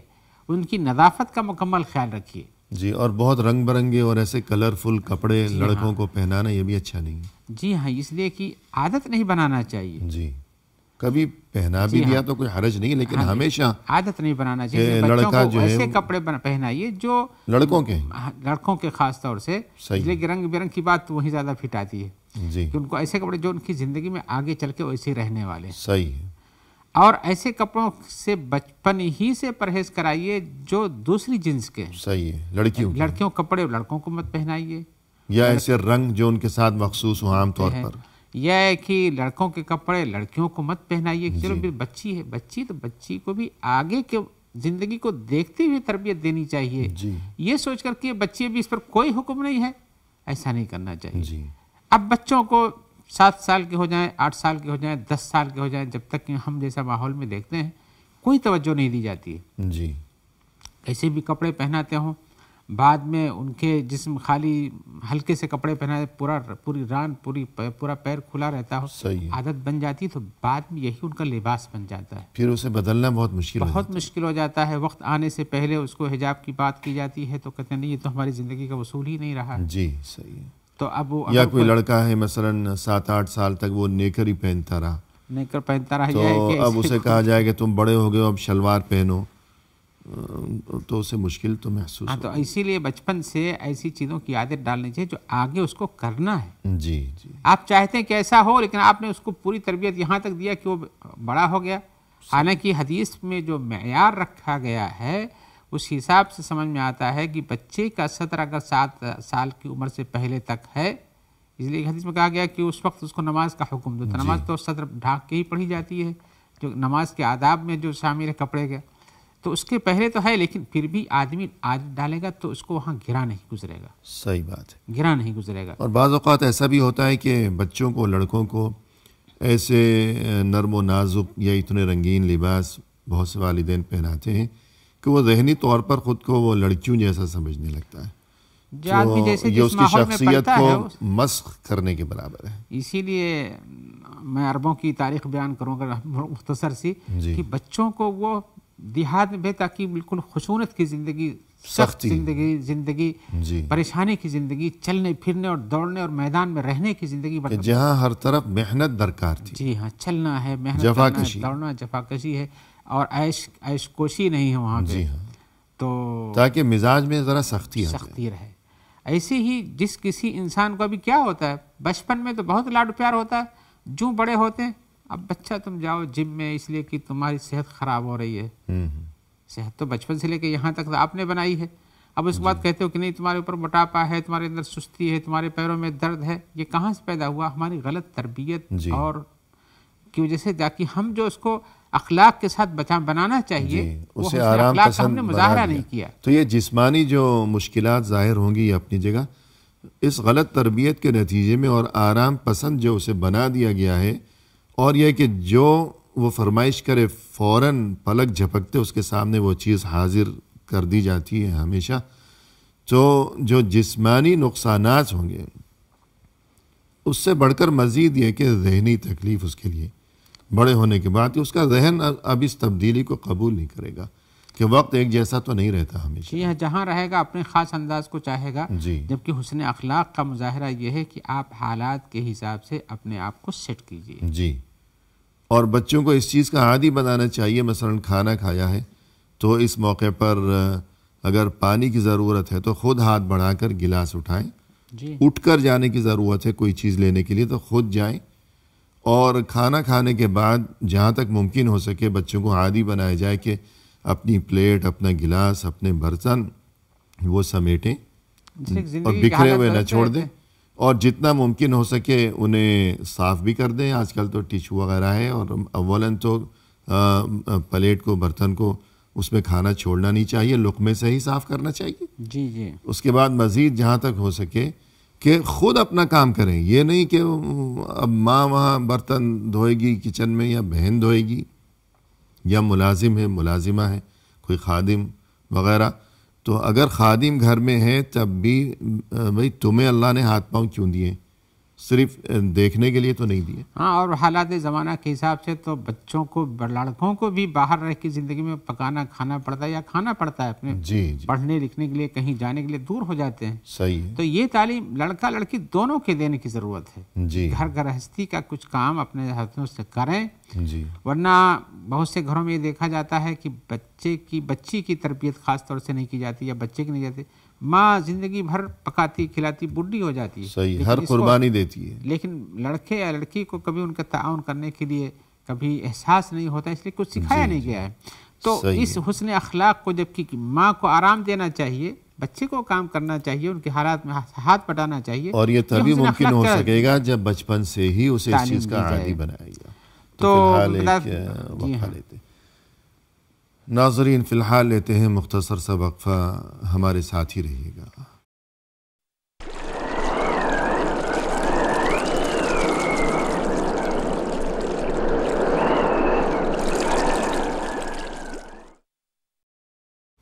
B: ان کی نظافت کا مکمل خیال رکھیے.
A: جی, اور بہت رنگ برنگے اور ایسے کلرفل کپڑے لڑکوں کو پہنانا یہ بھی اچھا نہیں ہے.
B: جی ہاں, اس لیے کہ عادت نہیں بنانا چاہیے.
A: جی, کبھی پہنا بھی دیا تو کوئی حرج نہیں, لیکن ہمیشہ
B: عادت نہیں بنانا چاہیے.
A: لڑکا جو ہے
B: ایسے کپڑے پہنائیے جو لڑکوں کے خاص طور سے, اس لیے کہ رنگ برنگ کی بات وہی زیادہ فٹ آتی ہے.
A: جی,
B: کہ ان کو ایسے کپڑے جو ان کی زندگی میں آگے چل کے ویسے ہی رہنے والے.
A: صحیح ہے.
B: اور ایسے کپڑوں سے بچپن ہی سے پرہیز کرائیے جو دوسری جنس کے ہیں.
A: صحیح ہے.
B: لڑکیوں کپڑے لڑکوں کو مت پہنائیے,
A: یا ایسے رنگ جو ان کے ساتھ مخصوص ہوں عام طور پر.
B: یہ ہے کہ لڑکوں کے کپڑے لڑکیوں کو مت پہنائیے. چلو بھی بچی ہے, بچی تو بچی کو بھی آگے کے زندگی کو دیکھتے ہوئے تربیت دینی چاہیے. یہ سوچ کر کہ بچی بھی اس پر کوئی حکم نہیں ہے, ایسا نہیں کرنا چاہیے. اب بچوں کو 7 سال کے ہو جائیں, 8 سال کے ہو جائیں, 10 سال کے ہو جائیں, جب تک کہ ہم جیسا ماحول میں دیکھتے ہیں کوئی توجہ نہیں دی جاتی ہے.
A: جی,
B: ایسے بھی کپڑے پہناتے ہوں, بعد میں ان کے جسم خالی ہلکے سے کپڑے پہنائے, پوری ران پورا پیر کھلا رہتا ہو. عادت بن جاتی تو بعد میں یہی ان کا لباس بن جاتا ہے.
A: پھر اسے بدلنا بہت مشکل
B: ہو جاتا ہے. وقت آنے سے پہلے اس کو حجاب کی بات کی جاتی ہے تو کہتے ہیں نہیں یہ تو ہماری زندگی کا اصول ہی نہیں رہا.
A: جی صحیح ہے.
B: تو اب
A: یا کوئی لڑکا ہے مثلاً 7-8 سال تک وہ نیکر ہی پہنتا رہا,
B: نیکر پہنتا رہا,
A: تو اب اسے کہا جائے کہ تم بڑے ہو گئے ہو اب شلوار پہنو, تو اسے مشکل تو محسوس
B: ہاں، تو اسی لیے بچپن سے ایسی چیزوں کی عادت ڈالنی چاہیے جو آگے اس کو کرنا ہے.
A: جی جی
B: آپ چاہتے ہیں کہ ایسا ہو، لیکن آپ نے اس کو پوری تربیت یہاں تک دیا کہ وہ بڑا ہو گیا. حالانکہ حدیث میں جو معیار رکھا گیا ہے اس حساب سے سمجھ میں آتا ہے کہ بچے کا سطر اگر 7 سال کی عمر سے پہلے تک ہے، اس لیے حدیث میں کہا گیا کہ اس وقت اس کو نماز کا حکم دو. تو نماز تو سطر ڈھانک کے ہی پڑھی جاتی ہے، جو نماز کے آداب میں جو شامل ہے کپڑے کے، تو اس کے پہلے تو ہے، لیکن پھر بھی آدمی عادت ڈالے گا تو اس کو وہاں گرا نہیں گزرے گا.
A: صحیح بات ہے.
B: گرا نہیں گزرے گا.
A: اور بعض اوقات ایسا بھی ہوتا ہے کہ بچوں کو، لڑکوں کو ایسے نرم و نازک یا اتنے رنگین لباس بہت سے والدین پہناتے ہیں کہ وہ ذہنی طور پر خود کو وہ لڑکیوں جیسا سمجھنے لگتا ہے.
B: جو آدمی جیسے
A: یہ
B: جس
A: اس کی
B: ماحول میں
A: شخصیت
B: پڑتا ہے
A: کو مسخ کرنے کے برابر ہے.
B: اسی لیے میں عربوں کی تاریخ بیان کروں گا مختصر سی، کہ بچوں کو وہ دیہات میں تاکہ بالکل خشونت کی زندگی، سخت زندگی پریشانی کی زندگی، چلنے پھرنے اور دوڑنے اور میدان میں رہنے کی زندگی،
A: جہاں ہر طرف محنت درکار تھی.
B: جی ہاں، چلنا ہے، محنت کرنا ہے، دوڑنا، جفاکشی ہے، اور عیش کوشی نہیں ہے وہاں پہ.
A: جی ہاں،
B: تو
A: تاکہ مزاج میں ذرا سختی
B: رہے. ایسے ہی جس کسی انسان کو ابھی کیا ہوتا ہے، بچپن میں تو بہت لاڈ پیار ہوتا ہے، جو بڑے ہوتے ہیں اب بچہ تم جاؤ جم میں اس لیے کہ تمہاری صحت خراب ہو رہی ہے. صحت تو بچپن سے لے کے یہاں تک آپ نے بنائی ہے، اب اس کے بعد کہتے ہو کہ نہیں تمہارے اوپر موٹاپا ہے، تمہارے اندر سستی ہے، تمہارے پیروں میں درد ہے. یہ کہاں سے پیدا ہوا؟ ہماری غلط تربیت اور کی وجہ سے، تاکہ ہم جو اس کو اخلاق کے ساتھ بنانا چاہیے
A: اسے آرام
B: اخلاق کا ہم نے مظاہرہ نہیں کیا.
A: تو یہ جسمانی جو مشکلات ظاہر ہوں گی اپنی جگہ، اس غلط تربیت کے نتیجے میں، اور آرام پسند جو اسے بنا دیا گیا ہے، اور یہ کہ جو وہ فرمائش کرے فوراً پلک جھپکتے اس کے سامنے وہ چیز حاضر کر دی جاتی ہے ہمیشہ. تو جو جسمانی نقصانات ہوں گے اس سے بڑھ کر مزید یہ کہ ذہنی تکلیف اس کے لیے بڑے ہونے کے بعد اس کا ذہن اب اس تبدیلی کو قبول نہیں کرے گا کہ وقت ایک جیسا تو نہیں رہتا ہمیشہ.
B: جی، جہاں رہے گا اپنے خاص انداز کو چاہے گا. جبکہ حسن اخلاق کا مظاہرہ یہ ہے کہ آپ حالات کے حساب سے اپنے آپ کو سیٹ کیجیے.
A: جی، اور بچوں کو اس چیز کا عادی بنانا چاہیے. مثلا کھانا کھایا ہے تو اس موقع پر اگر پانی کی ضرورت ہے تو خود ہاتھ بڑھا کر گلاس اٹھائیں. اٹھ کر جانے کی ضرورت ہے کوئی چیز لینے کے لیے تو خود جائیں. اور کھانا کھانے کے بعد جہاں تک ممکن ہو سکے بچوں کو عادی بنایا جائے کہ اپنی پلیٹ، اپنا گلاس، اپنے برتن وہ سمیٹیں اور بکھرے ہوئے نہ چھوڑ دیں، اور جتنا ممکن ہو سکے انہیں صاف بھی کر دیں. آج کل تو ٹیشو وغیرہ ہے، اور اولاً تو پلیٹ کو، برتن کو اس میں کھانا چھوڑنا نہیں چاہیے، لقمے سے ہی صاف کرنا چاہیے.
B: جی.
A: اس کے بعد مزید جہاں تک ہو سکے کہ خود اپنا کام کریں. یہ نہیں کہ اب ماں وہاں برتن دھوئے گی کچن میں، یا بہن دھوئے گی، یا ملازم ہے، ملازمہ ہے، کوئی خادم وغیرہ. تو اگر خادم گھر میں ہے تب بھی بھئی تمہیں اللہ نے ہاتھ پاؤں کیوں دیے؟ صرف دیکھنے کے لیے تو نہیں دیے.
B: ہاں، اور حالات زمانہ کے حساب سے تو بچوں کو، لڑکوں کو بھی باہر رہ کے زندگی میں پکانا کھانا پڑتا ہے، یا کھانا پڑتا ہے اپنے پڑھنے لکھنے کے لیے، کہیں جانے کے لیے دور ہو جاتے ہیں.
A: صحیح ہے.
B: تو یہ تعلیم لڑکا لڑکی دونوں کے دینے کی ضرورت ہے. گھر گرہستی کا کچھ کام اپنے ہاتھوں سے کریں. ورنہ بہت سے گھروں میں یہ دیکھا جاتا ہے کہ بچی کی تربیت خاص طور سے نہیں کی جاتی، یا بچے کی نہیں جاتی. ماں زندگی بھر پکاتی کھلاتی بڈھی ہو جاتی ہے،
A: صحیح، ہر قربانی دیتی ہے،
B: لیکن لڑکے یا لڑکی کو کبھی ان کا تعاون کرنے کے لیے کبھی احساس نہیں ہوتا، اس لیے کچھ سکھایا نہیں گیا ہے. تو اس حسن اخلاق کو، جبکہ ماں کو آرام دینا چاہیے، بچے کو کام کرنا چاہیے، ان کے حالات میں ہاتھ بٹانا چاہیے،
A: اور یہ تبھی ممکن ہو سکے گا جب بچپن سے ہی اسے اس چیز کا عادی بنایا گیا. تو فی الحال لیتے ناظرین، فی الحال لیتے ہیں مختصر سا وقفہ، ہمارے ساتھ ہی رہیے گا.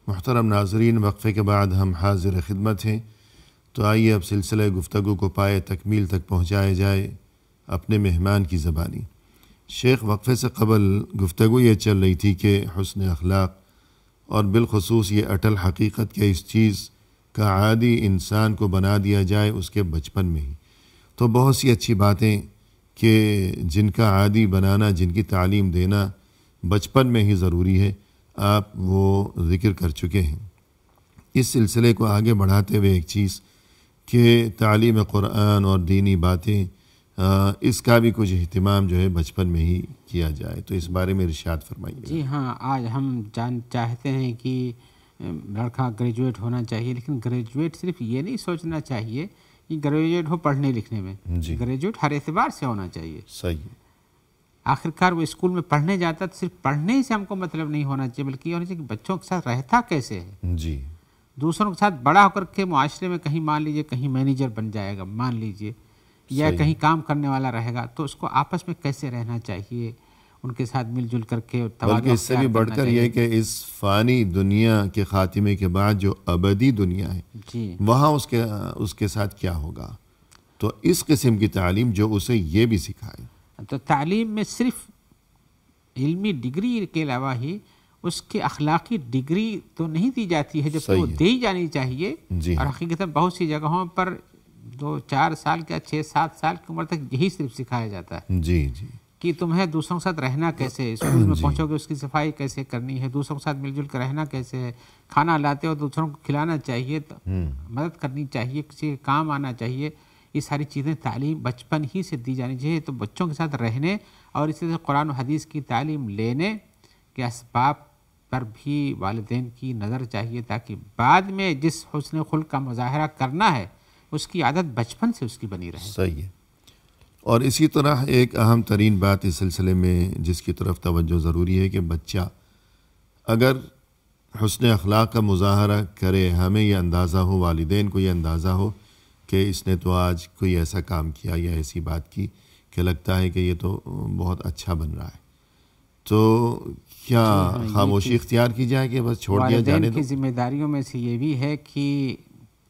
A: محترم ناظرین، وقفے کے بعد ہم حاضر خدمت ہیں. تو آئیے اب سلسلہ گفتگو کو پائے تکمیل تک پہنچایا جائے اپنے مہمان کی زبانی. شیخ، وقفے سے قبل گفتگو یہ چل رہی تھی کہ حسن اخلاق اور بالخصوص یہ اٹل حقیقت کہ اس چیز کا عادی انسان کو بنا دیا جائے اس کے بچپن میں ہی. تو بہت سی اچھی باتیں کہ جن کا عادی بنانا، جن کی تعلیم دینا بچپن میں ہی ضروری ہے. آپ وہ ذکر کر چکے ہیں۔ اس سلسلے کو آگے بڑھاتے ہوئے ایک چیز کہ تعلیم قرآن اور دینی باتیں اس کا بھی کچھ اہتمام جو ہے بچپن میں ہی کیا جائے، تو اس بارے میں ارشاد فرمائیے۔
B: جی ہاں، آج ہم چاہتے ہیں کہ لڑکا گریجویٹ ہونا چاہیے، لیکن گریجویٹ صرف یہ نہیں سوچنا چاہیے کہ گریجویٹ ہو پڑھنے لکھنے میں، گریجویٹ ہر اعتبار سے ہونا چاہیے۔
A: صحیح ہے۔
B: آخرکار وہ اسکول میں پڑھنے جاتا تو صرف پڑھنے سے ہم کو مطلب نہیں ہونا چاہیے، بلکہ یہ ہونا چاہیے کہ بچوں کے ساتھ رہتا کیسے ہے،
A: جی،
B: دوسروں کے ساتھ بڑا ہو کر کے معاشرے میں کہیں مان لیجئے کہیں مینیجر بن جائے گا مان لیجئے، یا کہیں کام کرنے والا رہے گا، تو اس کو آپس میں کیسے رہنا چاہیے، ان کے ساتھ مل جل کر کے
A: بلکہ اس سے بھی بڑھ کر یہ کہ اس فانی دنیا کے خاتمے کے بعد جو ابدی دنیا ہے
B: جی
A: وہاں اس کے ساتھ کیا ہوگا، تو اس قسم کی تعلیم جو اسے یہ بھی سکھائے۔
B: تو تعلیم میں صرف علمی ڈگری کے علاوہ ہی اس کے اخلاقی ڈگری تو نہیں دی جاتی ہے جب وہ دی جانی چاہیے، اور حقیقتاً بہت سی جگہوں پر 2-4 سال کا 6-7 سال کی عمر تک یہی صرف سکھایا جاتا ہے
A: جی جی،
B: کہ تمہیں دوسروں کے ساتھ رہنا کیسے ہے، اسکول میں پہنچو گے اس کی صفائی کیسے کرنی ہے، دوسروں کے ساتھ مل جل کر رہنا کیسے ہے، کھانا لاتے ہو دوسروں کو کھلانا چاہیے، مدد کرنی چاہیے، کسی کے کام آنا چاہیے، یہ ساری چیزیں تعلیم بچپن ہی سے دی جانی چاہیے۔ تو بچوں کے ساتھ رہنے اور اسی طرح قرآن و حدیث کی تعلیم لینے کے اسباب پر بھی والدین کی نظر چاہیے، تاکہ بعد میں جس حسن خلق کا مظاہرہ کرنا ہے اس کی عادت بچپن سے اس کی بنی رہے۔
A: صحیح ہے۔ اور اسی طرح ایک اہم ترین بات اس سلسلے میں جس کی طرف توجہ ضروری ہے کہ بچہ اگر حسن اخلاق کا مظاہرہ کرے، ہمیں یہ اندازہ ہو، والدین کو یہ اندازہ ہو کہ اس نے تو آج کوئی ایسا کام کیا یا ایسی بات کی کہ لگتا ہے کہ یہ تو بہت اچھا بن رہا ہے، تو کیا خاموشی اختیار کی جائے کہ بس چھوڑ دیا جانے
B: دو؟ کی ذمہ داریوں میں سے یہ بھی ہے کہ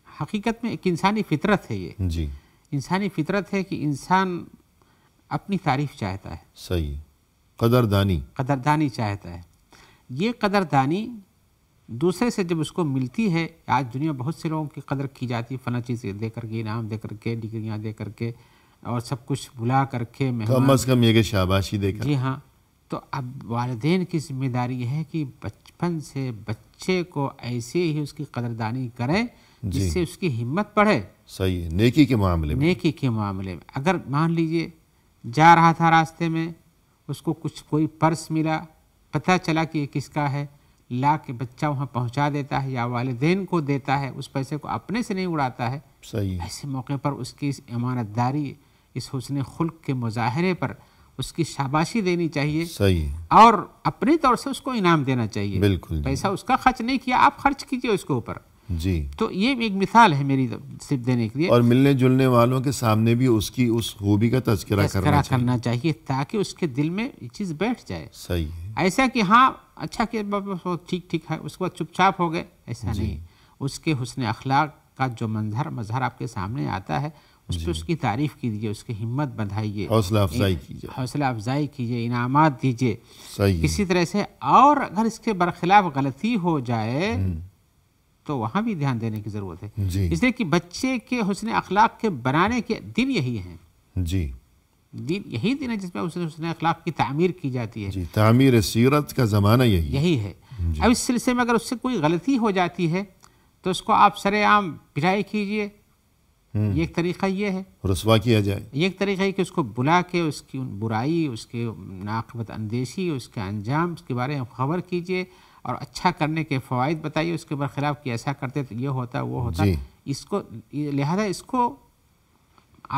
B: حقیقت میں ایک انسانی فطرت ہے، یہ
A: جی
B: انسانی فطرت ہے کہ انسان اپنی تعریف چاہتا ہے،
A: صحیح، قدردانی
B: چاہتا ہے۔ یہ قدردانی دوسرے سے جب اس کو ملتی ہے، آج دنیا بہت سے لوگوں کی قدر کی جاتی ہے، فلاں چیز دے کر کے، انعام دے کر کے، ڈگریاں دے کر کے، اور سب کچھ بلا کر کے،
A: کم از کم یہ کہ شاباشی دے کر۔
B: جی ہاں، تو اب والدین کی ذمہ داری یہ ہے کہ بچپن سے بچے کو ایسے ہی اس کی قدردانی کریں جس سے اس کی ہمت بڑھے۔
A: صحیح ہے، نیکی کے معاملے میں
B: اگر مان لیجئے جا رہا تھا راستے میں، اس کو کوئی پرس ملا، پتہ چلا کہ یہ کس کا ہے، لا کے بچہ وہاں پہنچا دیتا ہے یا والدین کو دیتا ہے، اس پیسے کو اپنے سے نہیں اڑاتا ہے،
A: صحیح،
B: ایسے موقع پر اس کی اس امانت داری، اس حسن خلق کے مظاہرے پر اس کی شاباشی دینی چاہیے،
A: صحیح،
B: اور اپنی طور سے اس کو انعام دینا چاہیے۔
A: بالکل،
B: پیسہ اس کا خرچ نہیں کیا، آپ خرچ کیجئے اس کے اوپر۔
A: جی،
B: تو یہ ایک مثال ہے میری صرف دینے کے لیے،
A: اور ملنے جلنے والوں کے سامنے بھی اس کی اس خوبی کا تذکرہ
B: کرنا چاہیے تاکہ اس کے دل میں یہ چیز بیٹھ جائے۔
A: صحیح ہے،
B: ایسا کہ ہاں اچھا کہ ٹھیک ہے، اس کے بعد چپ چاپ ہو گئے، ایسا نہیں۔ اس کے حسن اخلاق کا جو مظہر آپ کے سامنے آتا ہے، اس پہ اس کی تعریف کیجیے، اس کی ہمت بندھائیے،
A: حوصلہ افزائی کیجیے،
B: انعامات دیجیے
A: صحیح
B: کسی طرح سے۔ اور اگر اس کے برخلاف غلطی ہو جائے تو وہاں بھی دھیان دینے کی ضرورت ہے، اس لیے کہ بچے کے حسن اخلاق کے بنانے کے دن یہی ہیں،
A: جی،
B: دین یہی دن ہے جس میں حسن اخلاق کی تعمیر کی جاتی ہے،
A: جی، تعمیر سیرت کا زمانہ یہی
B: ہے۔ اب اس سلسلے میں اگر اس سے کوئی غلطی ہو جاتی ہے تو اس کو آپ سرے عام پٹائی کیجئے، یہ ایک طریقہ یہ ہے،
A: رسوا کیا جائے،
B: یہ ایک طریقہ ہے کہ اس کو بلا کے اس کی برائی، اس کے ناقابت اندیشی، اس کے انجام کے بارے میں خبر کیجئے، اور اچھا کرنے کے فوائد بتائیے، اس کے برخلاف کہ ایسا کرتے تو یہ ہوتا وہ ہوتا، اس کو لہذا اس کو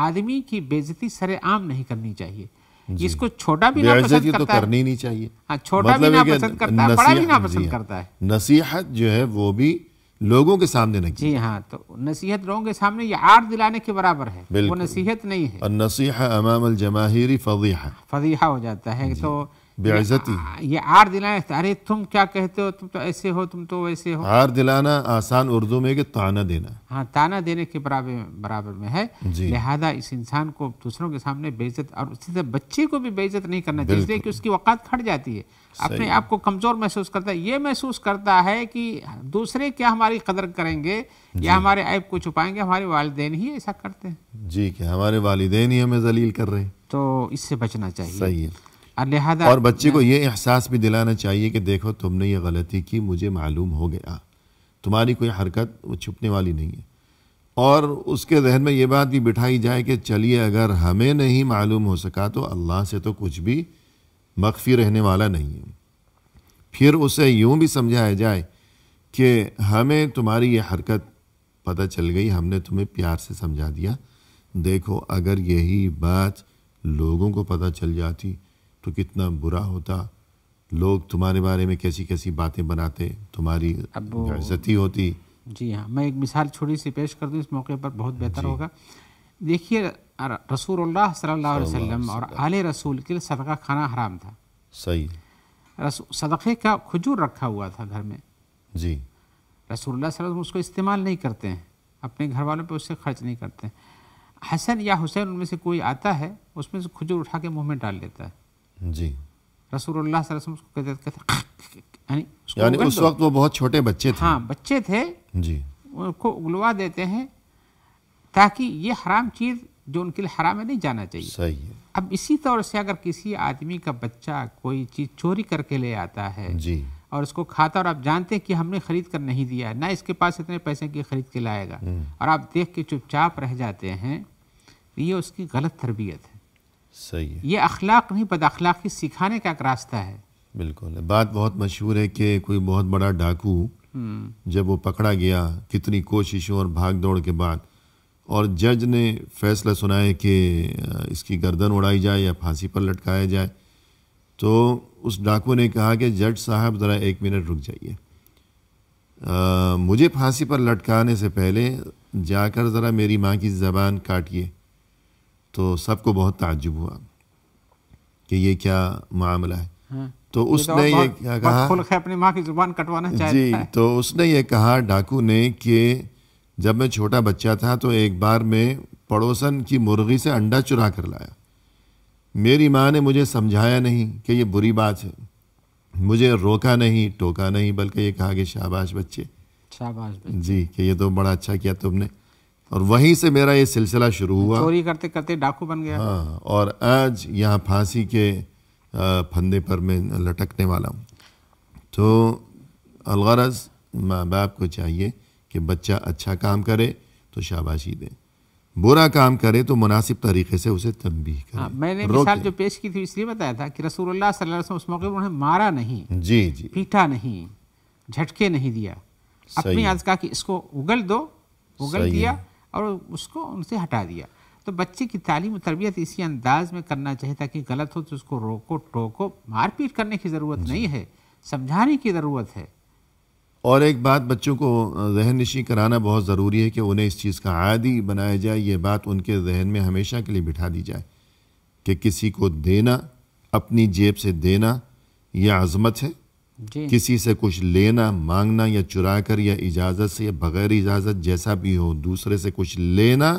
B: آدمی کی بے عزتی سر عام نہیں کرنی چاہیے، اس کو چھوٹا بھی ناپسند کرتا ہے،
A: کرنی نہیں چاہیے،
B: چھوٹا بھی ناپسند کرتا ہے، بڑا بھی ناپسند کرتا ہے،
A: نصیحت جو ہے وہ بھی لوگوں کے سامنے نہیں،
B: جی ہاں، تو نصیحت لوگوں کے سامنے یہ آڑ دلانے کے برابر ہے، وہ نصیحت نہیں ہے،
A: النصیحہ امام الجماہیر
B: فضیحہ ہو جاتا ہے، تو
A: بے عزتی،
B: یہ آڑ دلانا، ارے تم کیا کہتے ہو، تم تو ایسے ہو، تم تو ویسے ہو،
A: آڑ دلانا آسان اردو میں کہ تانا دینا،
B: ہاں تانا دینے کے برابر میں ہے، لہذا اس انسان کو دوسروں کے سامنے بے عزت، اور اسی طرح بچے کو بھی بے عزت نہیں کرنا چاہیے، اس لیے کہ اس کی وقات کھٹ جاتی ہے، اپنے آپ کو کمزور محسوس کرتا ہے، یہ محسوس کرتا ہے کہ دوسرے کیا ہماری قدر کریں گے یا ہمارے عیب کو چھپائیں گے، ہمارے والدین ہی ایسا کرتے ہیں،
A: جی، کہ ہمارے والدین ہی ہمیں ذلیل کر رہے ہیں،
B: تو اس سے بچنا چاہیے۔
A: صحیح ہے۔
B: لہذا
A: اور بچے کو یہ احساس بھی دلانا چاہیے کہ دیکھو تم نے یہ غلطی کی، مجھے معلوم ہو گیا، تمہاری کوئی حرکت وہ چھپنے والی نہیں ہے. اور اس کے ذہن میں یہ بات بھی بٹھائی جائے کہ چلیے اگر ہمیں نہیں معلوم ہو سکا تو اللہ سے تو کچھ بھی مخفی رہنے والا نہیں ہے. پھر اسے یوں بھی سمجھایا جائے کہ ہمیں تمہاری یہ حرکت پتہ چل گئی، ہم نے تمہیں پیار سے سمجھا دیا، دیکھو اگر یہی بات لوگوں کو پتہ چل جاتی تو کتنا برا ہوتا، لوگ تمہارے بارے میں کیسی کیسی باتیں بناتے، تمہاری عزتی ہوتی.
B: جی ہاں، میں ایک مثال چھوٹی سی پیش کر دوں اس موقع پر، بہت بہتر ہوگا. دیکھیے رسول اللہ صلی اللہ علیہ وسلم اور آل رسول کے لیے صدقہ کھانا حرام تھا.
A: صحیح.
B: صدقے کا کھجور رکھا ہوا تھا گھر میں.
A: جی.
B: رسول اللہ صلی اللہ علیہ وسلم اس کو استعمال نہیں کرتے ہیں، اپنے گھر والوں پہ اس سے خرچ نہیں کرتے ہیں. حسن یا حسین ان میں سے کوئی آتا ہے، اس میں سے کھجور اٹھا کے منہ میں ڈال لیتا ہے.
A: جی.
B: رسول اللہ صلی اللہ علیہ وسلم اس کو کہتے
A: یعنی اس وقت وہ بہت چھوٹے بچے تھے.
B: ہاں بچے تھے.
A: جی.
B: ان کو اگلوا دیتے ہیں تاکہ یہ حرام چیز جو ان کے لیے حرام ہے نہیں جانا چاہیے.
A: صحیح ہے.
B: اب اسی طور سے اگر کسی آدمی کا بچہ کوئی چیز چوری کر کے لے آتا ہے
A: جی.
B: اور اس کو کھاتا، اور آپ جانتے ہیں کہ ہم نے خرید کر نہیں دیا، نہ اس کے پاس اتنے پیسے کی خرید کے لائے گا، اور آپ دیکھ کے چپ چاپ رہ جاتے ہیں، یہ اس کی غلط تربیت ہے.
A: صحیح ہے.
B: یہ اخلاق نہیں، بد اخلاقی سکھانے کا ایک راستہ ہے.
A: بالکل. بات بہت مشہور ہے کہ کوئی بہت بڑا ڈاکو جب وہ پکڑا گیا کتنی کوششوں اور بھاگ دوڑ کے بعد، اور جج نے فیصلہ سنایا کہ اس کی گردن اڑائی جائے یا پھانسی پر لٹکایا جائے، تو اس ڈاکو نے کہا کہ جج صاحب ذرا 1 منٹ رک جائیے، مجھے پھانسی پر لٹکانے سے پہلے جا کر ذرا میری ماں کی زبان کاٹیے. تو سب کو بہت تعجب ہوا کہ یہ کیا معاملہ ہے. تو اس نے یہ کیا کہا،
B: اپنی ماں کی زبان کٹوانا چاہتا
A: جی،
B: ہے.
A: تو اس نے یہ کہا ڈاکو نے کہ جب میں چھوٹا بچہ تھا تو ایک بار میں پڑوسن کی مرغی سے انڈا چرا کر لایا، میری ماں نے مجھے سمجھایا نہیں کہ یہ بری بات ہے، مجھے روکا نہیں ٹوکا نہیں، بلکہ یہ کہا کہ شاباش بچے،
B: شاباش بچے،
A: جی، کہ یہ تو بڑا اچھا کیا تم نے. اور وہیں سے میرا یہ سلسلہ شروع ہوا،
B: چوری کرتے کرتے ڈاکو بن گیا.
A: ہاں، اور آج یہاں پھانسی کے پھندے پر میں لٹکنے والا ہوں. تو الغرض ماں باپ کو چاہیے کہ بچہ اچھا کام کرے تو شاباشی دے، برا کام کرے تو مناسب طریقے سے اسے تنبیہ کرے.
B: میں نے مثال جو پیش کی تھی اس لیے بتایا تھا کہ رسول اللہ صلی اللہ علیہ وسلم اس موقع پر انہیں مارا نہیں،
A: جی جی،
B: پیٹا نہیں، جھٹکے نہیں دیا، اپنی آج کہا کہ اس کو اگل دو، اگل دیا اور اس کو ان سے ہٹا دیا. تو بچے کی تعلیم و تربیت اسی انداز میں کرنا چاہیے تاکہ غلط ہو تو اس کو روکو ٹوکو، مار پیٹ کرنے کی ضرورت نہیں ہے، سمجھانے کی ضرورت ہے.
A: اور ایک بات بچوں کو ذہن نشین کرانا بہت ضروری ہے کہ انہیں اس چیز کا عادی بنایا جائے، یہ بات ان کے ذہن میں ہمیشہ کے لیے بٹھا دی جائے کہ کسی کو دینا، اپنی جیب سے دینا یہ عظمت ہے.
B: جی.
A: کسی سے کچھ لینا، مانگنا یا چرا کر یا اجازت سے یا بغیر اجازت جیسا بھی ہو دوسرے سے کچھ لینا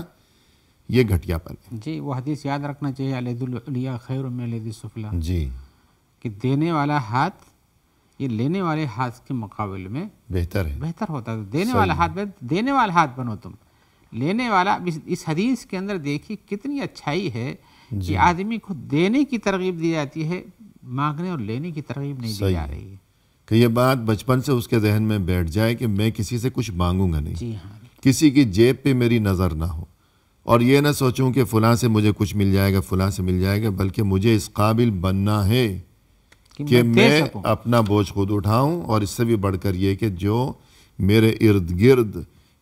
A: یہ گھٹیا پن ہے.
B: جی، وہ حدیث یاد رکھنا چاہیے، الید العلیٰ خیر من الید السفلیٰ،
A: جی،
B: کہ دینے والا ہاتھ یہ لینے والے ہاتھ کے مقابلے میں
A: بہتر
B: ہوتا ہے. دینے والا ہاتھ، دینے والا ہاتھ بنو تم، لینے والا. اس حدیث کے اندر دیکھیے کتنی اچھائی ہے کہ آدمی کو دینے کی ترغیب دی جاتی ہے، مانگنے اور لینے کی ترغیب نہیں دی جا رہی ہے.
A: کہ یہ بات بچپن سے اس کے ذہن میں بیٹھ جائے کہ میں کسی سے کچھ مانگوں گا نہیں.
B: جی ہاں.
A: کسی کی جیب پہ میری نظر نہ ہو، اور یہ نہ سوچوں کہ فلاں سے مجھے کچھ مل جائے گا، فلاں سے مل جائے گا، بلکہ مجھے اس قابل بننا ہے کہ میں اپنا بوجھ خود اٹھاؤں، اور اس سے بھی بڑھ کر یہ کہ جو میرے ارد گرد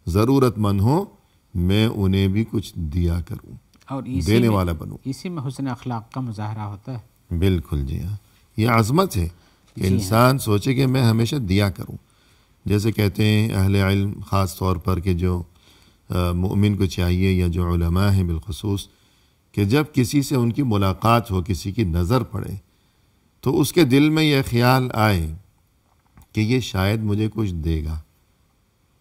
A: ضرورت مند ہوں میں انہیں بھی کچھ دیا کروں،
B: اور
A: دینے والا بنوں.
B: اسی میں حسن اخلاق کا مظاہرہ ہوتا ہے.
A: بالکل. جی ہاں، یہ عظمت ہے کہ انسان سوچے کہ میں ہمیشہ دیا کروں. جیسے کہتے ہیں اہل علم خاص طور پر کہ جو مومن کو چاہیے یا جو علماء ہیں بالخصوص کہ جب کسی سے ان کی ملاقات ہو، کسی کی نظر پڑے تو اس کے دل میں یہ خیال آئے کہ یہ شاید مجھے کچھ دے گا.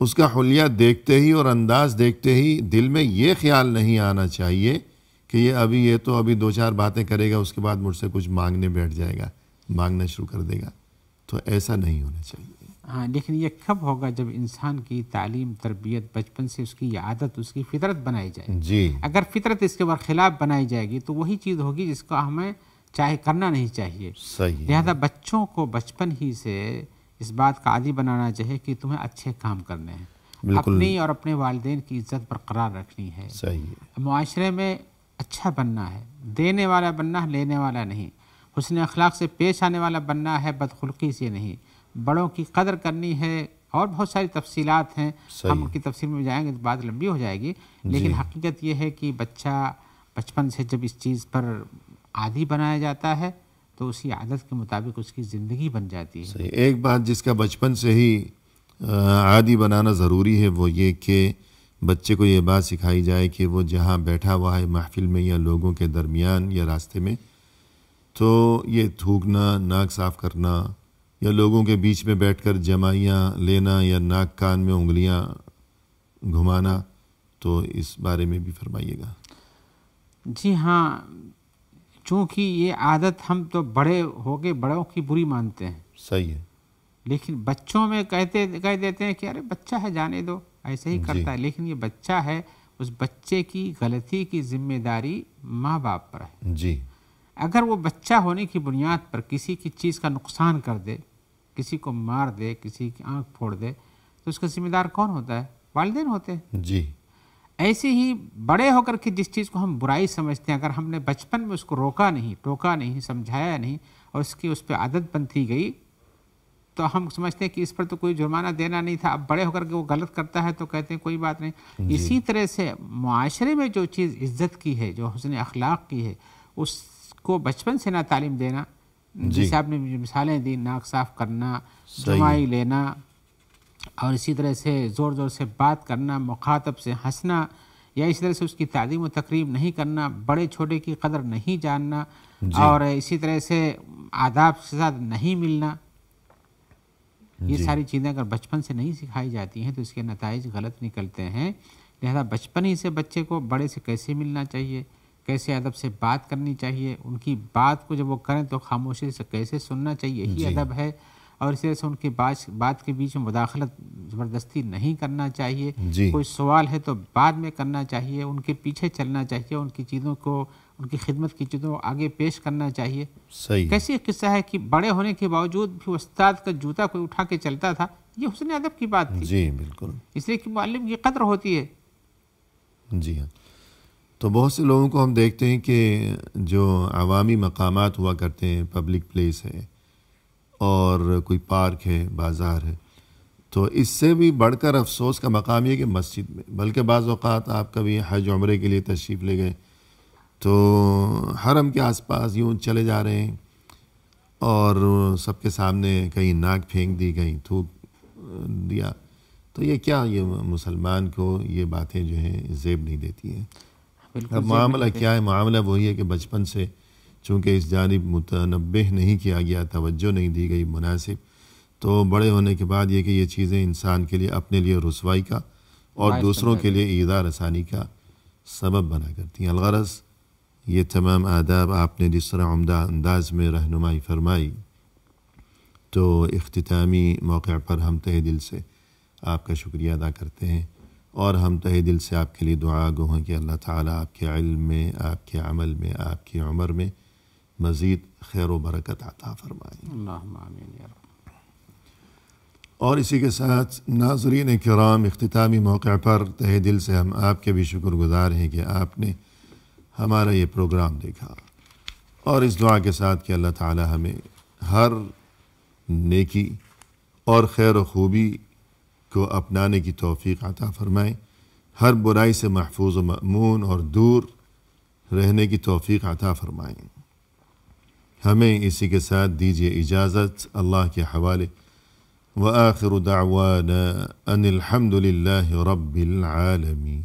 A: اس کا حلیہ دیکھتے ہی اور انداز دیکھتے ہی دل میں یہ خیال نہیں آنا چاہیے کہ یہ تو ابھی 2-4 باتیں کرے گا، اس کے بعد مجھ سے کچھ مانگنے بیٹھ جائے گا، مانگنا شروع کر دے گا. تو ایسا نہیں ہونا چاہیے.
B: ہاں، لیکن یہ کب ہوگا؟ جب انسان کی تعلیم تربیت بچپن سے اس کی یہ عادت، اس کی فطرت بنائی جائے.
A: جی.
B: اگر فطرت اس کے برخلاف بنائی جائے گی تو وہی چیز ہوگی جس کا ہمیں چاہے کرنا نہیں چاہیے.
A: صحیح.
B: لہذا بچوں کو بچپن ہی سے اس بات کا عادی بنانا چاہیے کہ تمہیں اچھے کام کرنے ہیں, اپنی اور اپنے والدین کی عزت برقرار رکھنی ہے,
A: صحیح.
B: معاشرے میں اچھا بننا ہے, دینے والا بننا ہے, لینے والا نہیں, حسن اخلاق سے پیش آنے والا بننا ہے, بدخلقی سے نہیں, بڑوں کی قدر کرنی ہے, اور بہت ساری تفصیلات ہیں, ہم ان کی تفصیل میں جائیں گے تو بات لمبی ہو جائے گی. لیکن حقیقت یہ ہے کہ بچہ بچپن سے جب اس چیز پر عادی بنایا جاتا ہے تو اسی عادت کے مطابق اس کی زندگی بن جاتی ہے.
A: صحیح. ایک بات جس کا بچپن سے ہی عادی بنانا ضروری ہے وہ یہ کہ بچے کو یہ بات سکھائی جائے کہ وہ جہاں بیٹھا ہوا ہے محفل میں یا لوگوں کے درمیان یا راستے میں, تو یہ تھوکنا, ناک صاف کرنا یا لوگوں کے بیچ میں بیٹھ کر جمائیاں لینا یا ناک کان میں انگلیاں گھمانا, تو اس بارے میں بھی فرمائیے گا.
B: جی ہاں, چونکہ یہ عادت ہم تو بڑے ہو گئے بڑوں کی بری مانتے ہیں.
A: صحیح ہے.
B: لیکن بچوں میں کہہ دیتے ہیں کہ ارے بچہ ہے جانے دو, ایسے ہی کرتا ہے. لیکن یہ بچہ ہے, اس بچے کی غلطی کی ذمہ داری ماں باپ پر ہے.
A: جی.
B: اگر وہ بچہ ہونے کی بنیاد پر کسی کی چیز کا نقصان کر دے, کسی کو مار دے, کسی کی آنکھ پھوڑ دے, تو اس کا ذمہ دار کون ہوتا ہے؟ والدین ہوتے ہیں.
A: جی.
B: ایسے ہی بڑے ہو کر کے جس چیز کو ہم برائی سمجھتے ہیں, اگر ہم نے بچپن میں اس کو روکا نہیں, ٹوکا نہیں, سمجھایا نہیں, اور اس پہ عادت بنتی گئی, تو ہم سمجھتے ہیں کہ اس پر تو کوئی جرمانہ دینا نہیں تھا. اب بڑے ہو کر کے وہ غلط کرتا ہے تو کہتے ہیں کوئی بات نہیں. اسی طرح سے معاشرے میں جو چیز عزت کی ہے, جو حسن اخلاق کی ہے, اس کو بچپن سے نہ تعلیم دینا. جیسے آپ نے مثالیں دی, ناک صاف کرنا, جمائی لینا, اور اسی طرح سے زور زور سے بات کرنا, مخاطب سے ہنسنا, یا اسی طرح سے اس کی تعظیم و تکریم نہیں کرنا, بڑے چھوٹے کی قدر نہیں جاننا, اور اسی طرح سے آداب کے ساتھ نہیں ملنا. یہ ساری چیزیں اگر بچپن سے نہیں سکھائی جاتی ہیں تو اس کے نتائج غلط نکلتے ہیں. لہذا بچپن ہی سے بچے کو بڑے سے کیسے ملنا چاہیے, کیسے ادب سے بات کرنی چاہیے, ان کی بات کو جب وہ کریں تو خاموشی سے کیسے سننا چاہیے, یہی ادب ہے. اور اسی طرح سے ان کی بات کے بیچ میں مداخلت زبردستی نہیں کرنا چاہیے. کوئی سوال ہے تو بعد میں کرنا چاہیے, ان کے پیچھے چلنا چاہیے, ان کی چیزوں کو, ان کی خدمت کی چیزوں کو آگے پیش کرنا چاہیے.
A: صحیح.
B: کیسی قصہ ہے کہ بڑے ہونے کے باوجود بھی استاد کا جوتا کوئی اٹھا کے چلتا تھا, یہ حسن ادب کی بات تھی.
A: جی بالکل.
B: اس لیے کہ معلم کی قدر ہوتی ہے.
A: جی ہاں. تو بہت سے لوگوں کو ہم دیکھتے ہیں کہ جو عوامی مقامات ہوا کرتے ہیں, پبلک پلیس ہے اور کوئی پارک ہے, بازار ہے, تو اس سے بھی بڑھ کر افسوس کا مقام یہ کہ مسجد میں, بلکہ بعض اوقات آپ کبھی حج عمرے کے لیے تشریف لے گئے تو حرم کے آس پاس یوں چلے جا رہے ہیں اور سب کے سامنے کہیں ناک پھینک دی, کہیں تھوک دیا, تو یہ کیا, یہ مسلمان کو یہ باتیں جو ہیں زیب نہیں دیتی ہیں. اب معاملہ کیا ہے؟ معاملہ وہی ہے کہ بچپن سے چونکہ اس جانب متنبہ نہیں کیا گیا, توجہ نہیں دی گئی مناسب, تو بڑے ہونے کے بعد یہ کہ یہ چیزیں انسان کے لیے اپنے لیے رسوائی کا اور دوسروں کے لیے ایذا رسانی کا سبب بنا کرتی ہیں. الغرض یہ تمام آداب آپ نے جس طرح عمدہ انداز میں رہنمائی فرمائی, تو اختتامی موقع پر ہم تہہ دل سے آپ کا شکریہ ادا کرتے ہیں, اور ہم تہہ دل سے آپ کے لیے دعا گو ہیں کہ اللہ تعالیٰ آپ کے علم میں, آپ کے عمل میں, آپ کی عمر میں مزید خیر و برکت عطا فرمائیں.
B: اللہم آمین یا رب.
A: اور اسی کے ساتھ ناظرین کرام, اختتامی موقع پر تہہ دل سے ہم آپ کے بھی شکر گزار ہیں کہ آپ نے ہمارا یہ پروگرام دیکھا, اور اس دعا کے ساتھ کہ اللہ تعالیٰ ہمیں ہر نیکی اور خیر و خوبی کو اپنانے کی توفیق عطا فرمائیں, ہر برائی سے محفوظ و مأمون اور دور رہنے کی توفیق عطا فرمائیں. ہمیں اسی کے ساتھ دیجیے اجازت اللہ کے حوالے. وآخر دعوانا ان الحمد للہ رب العالمین.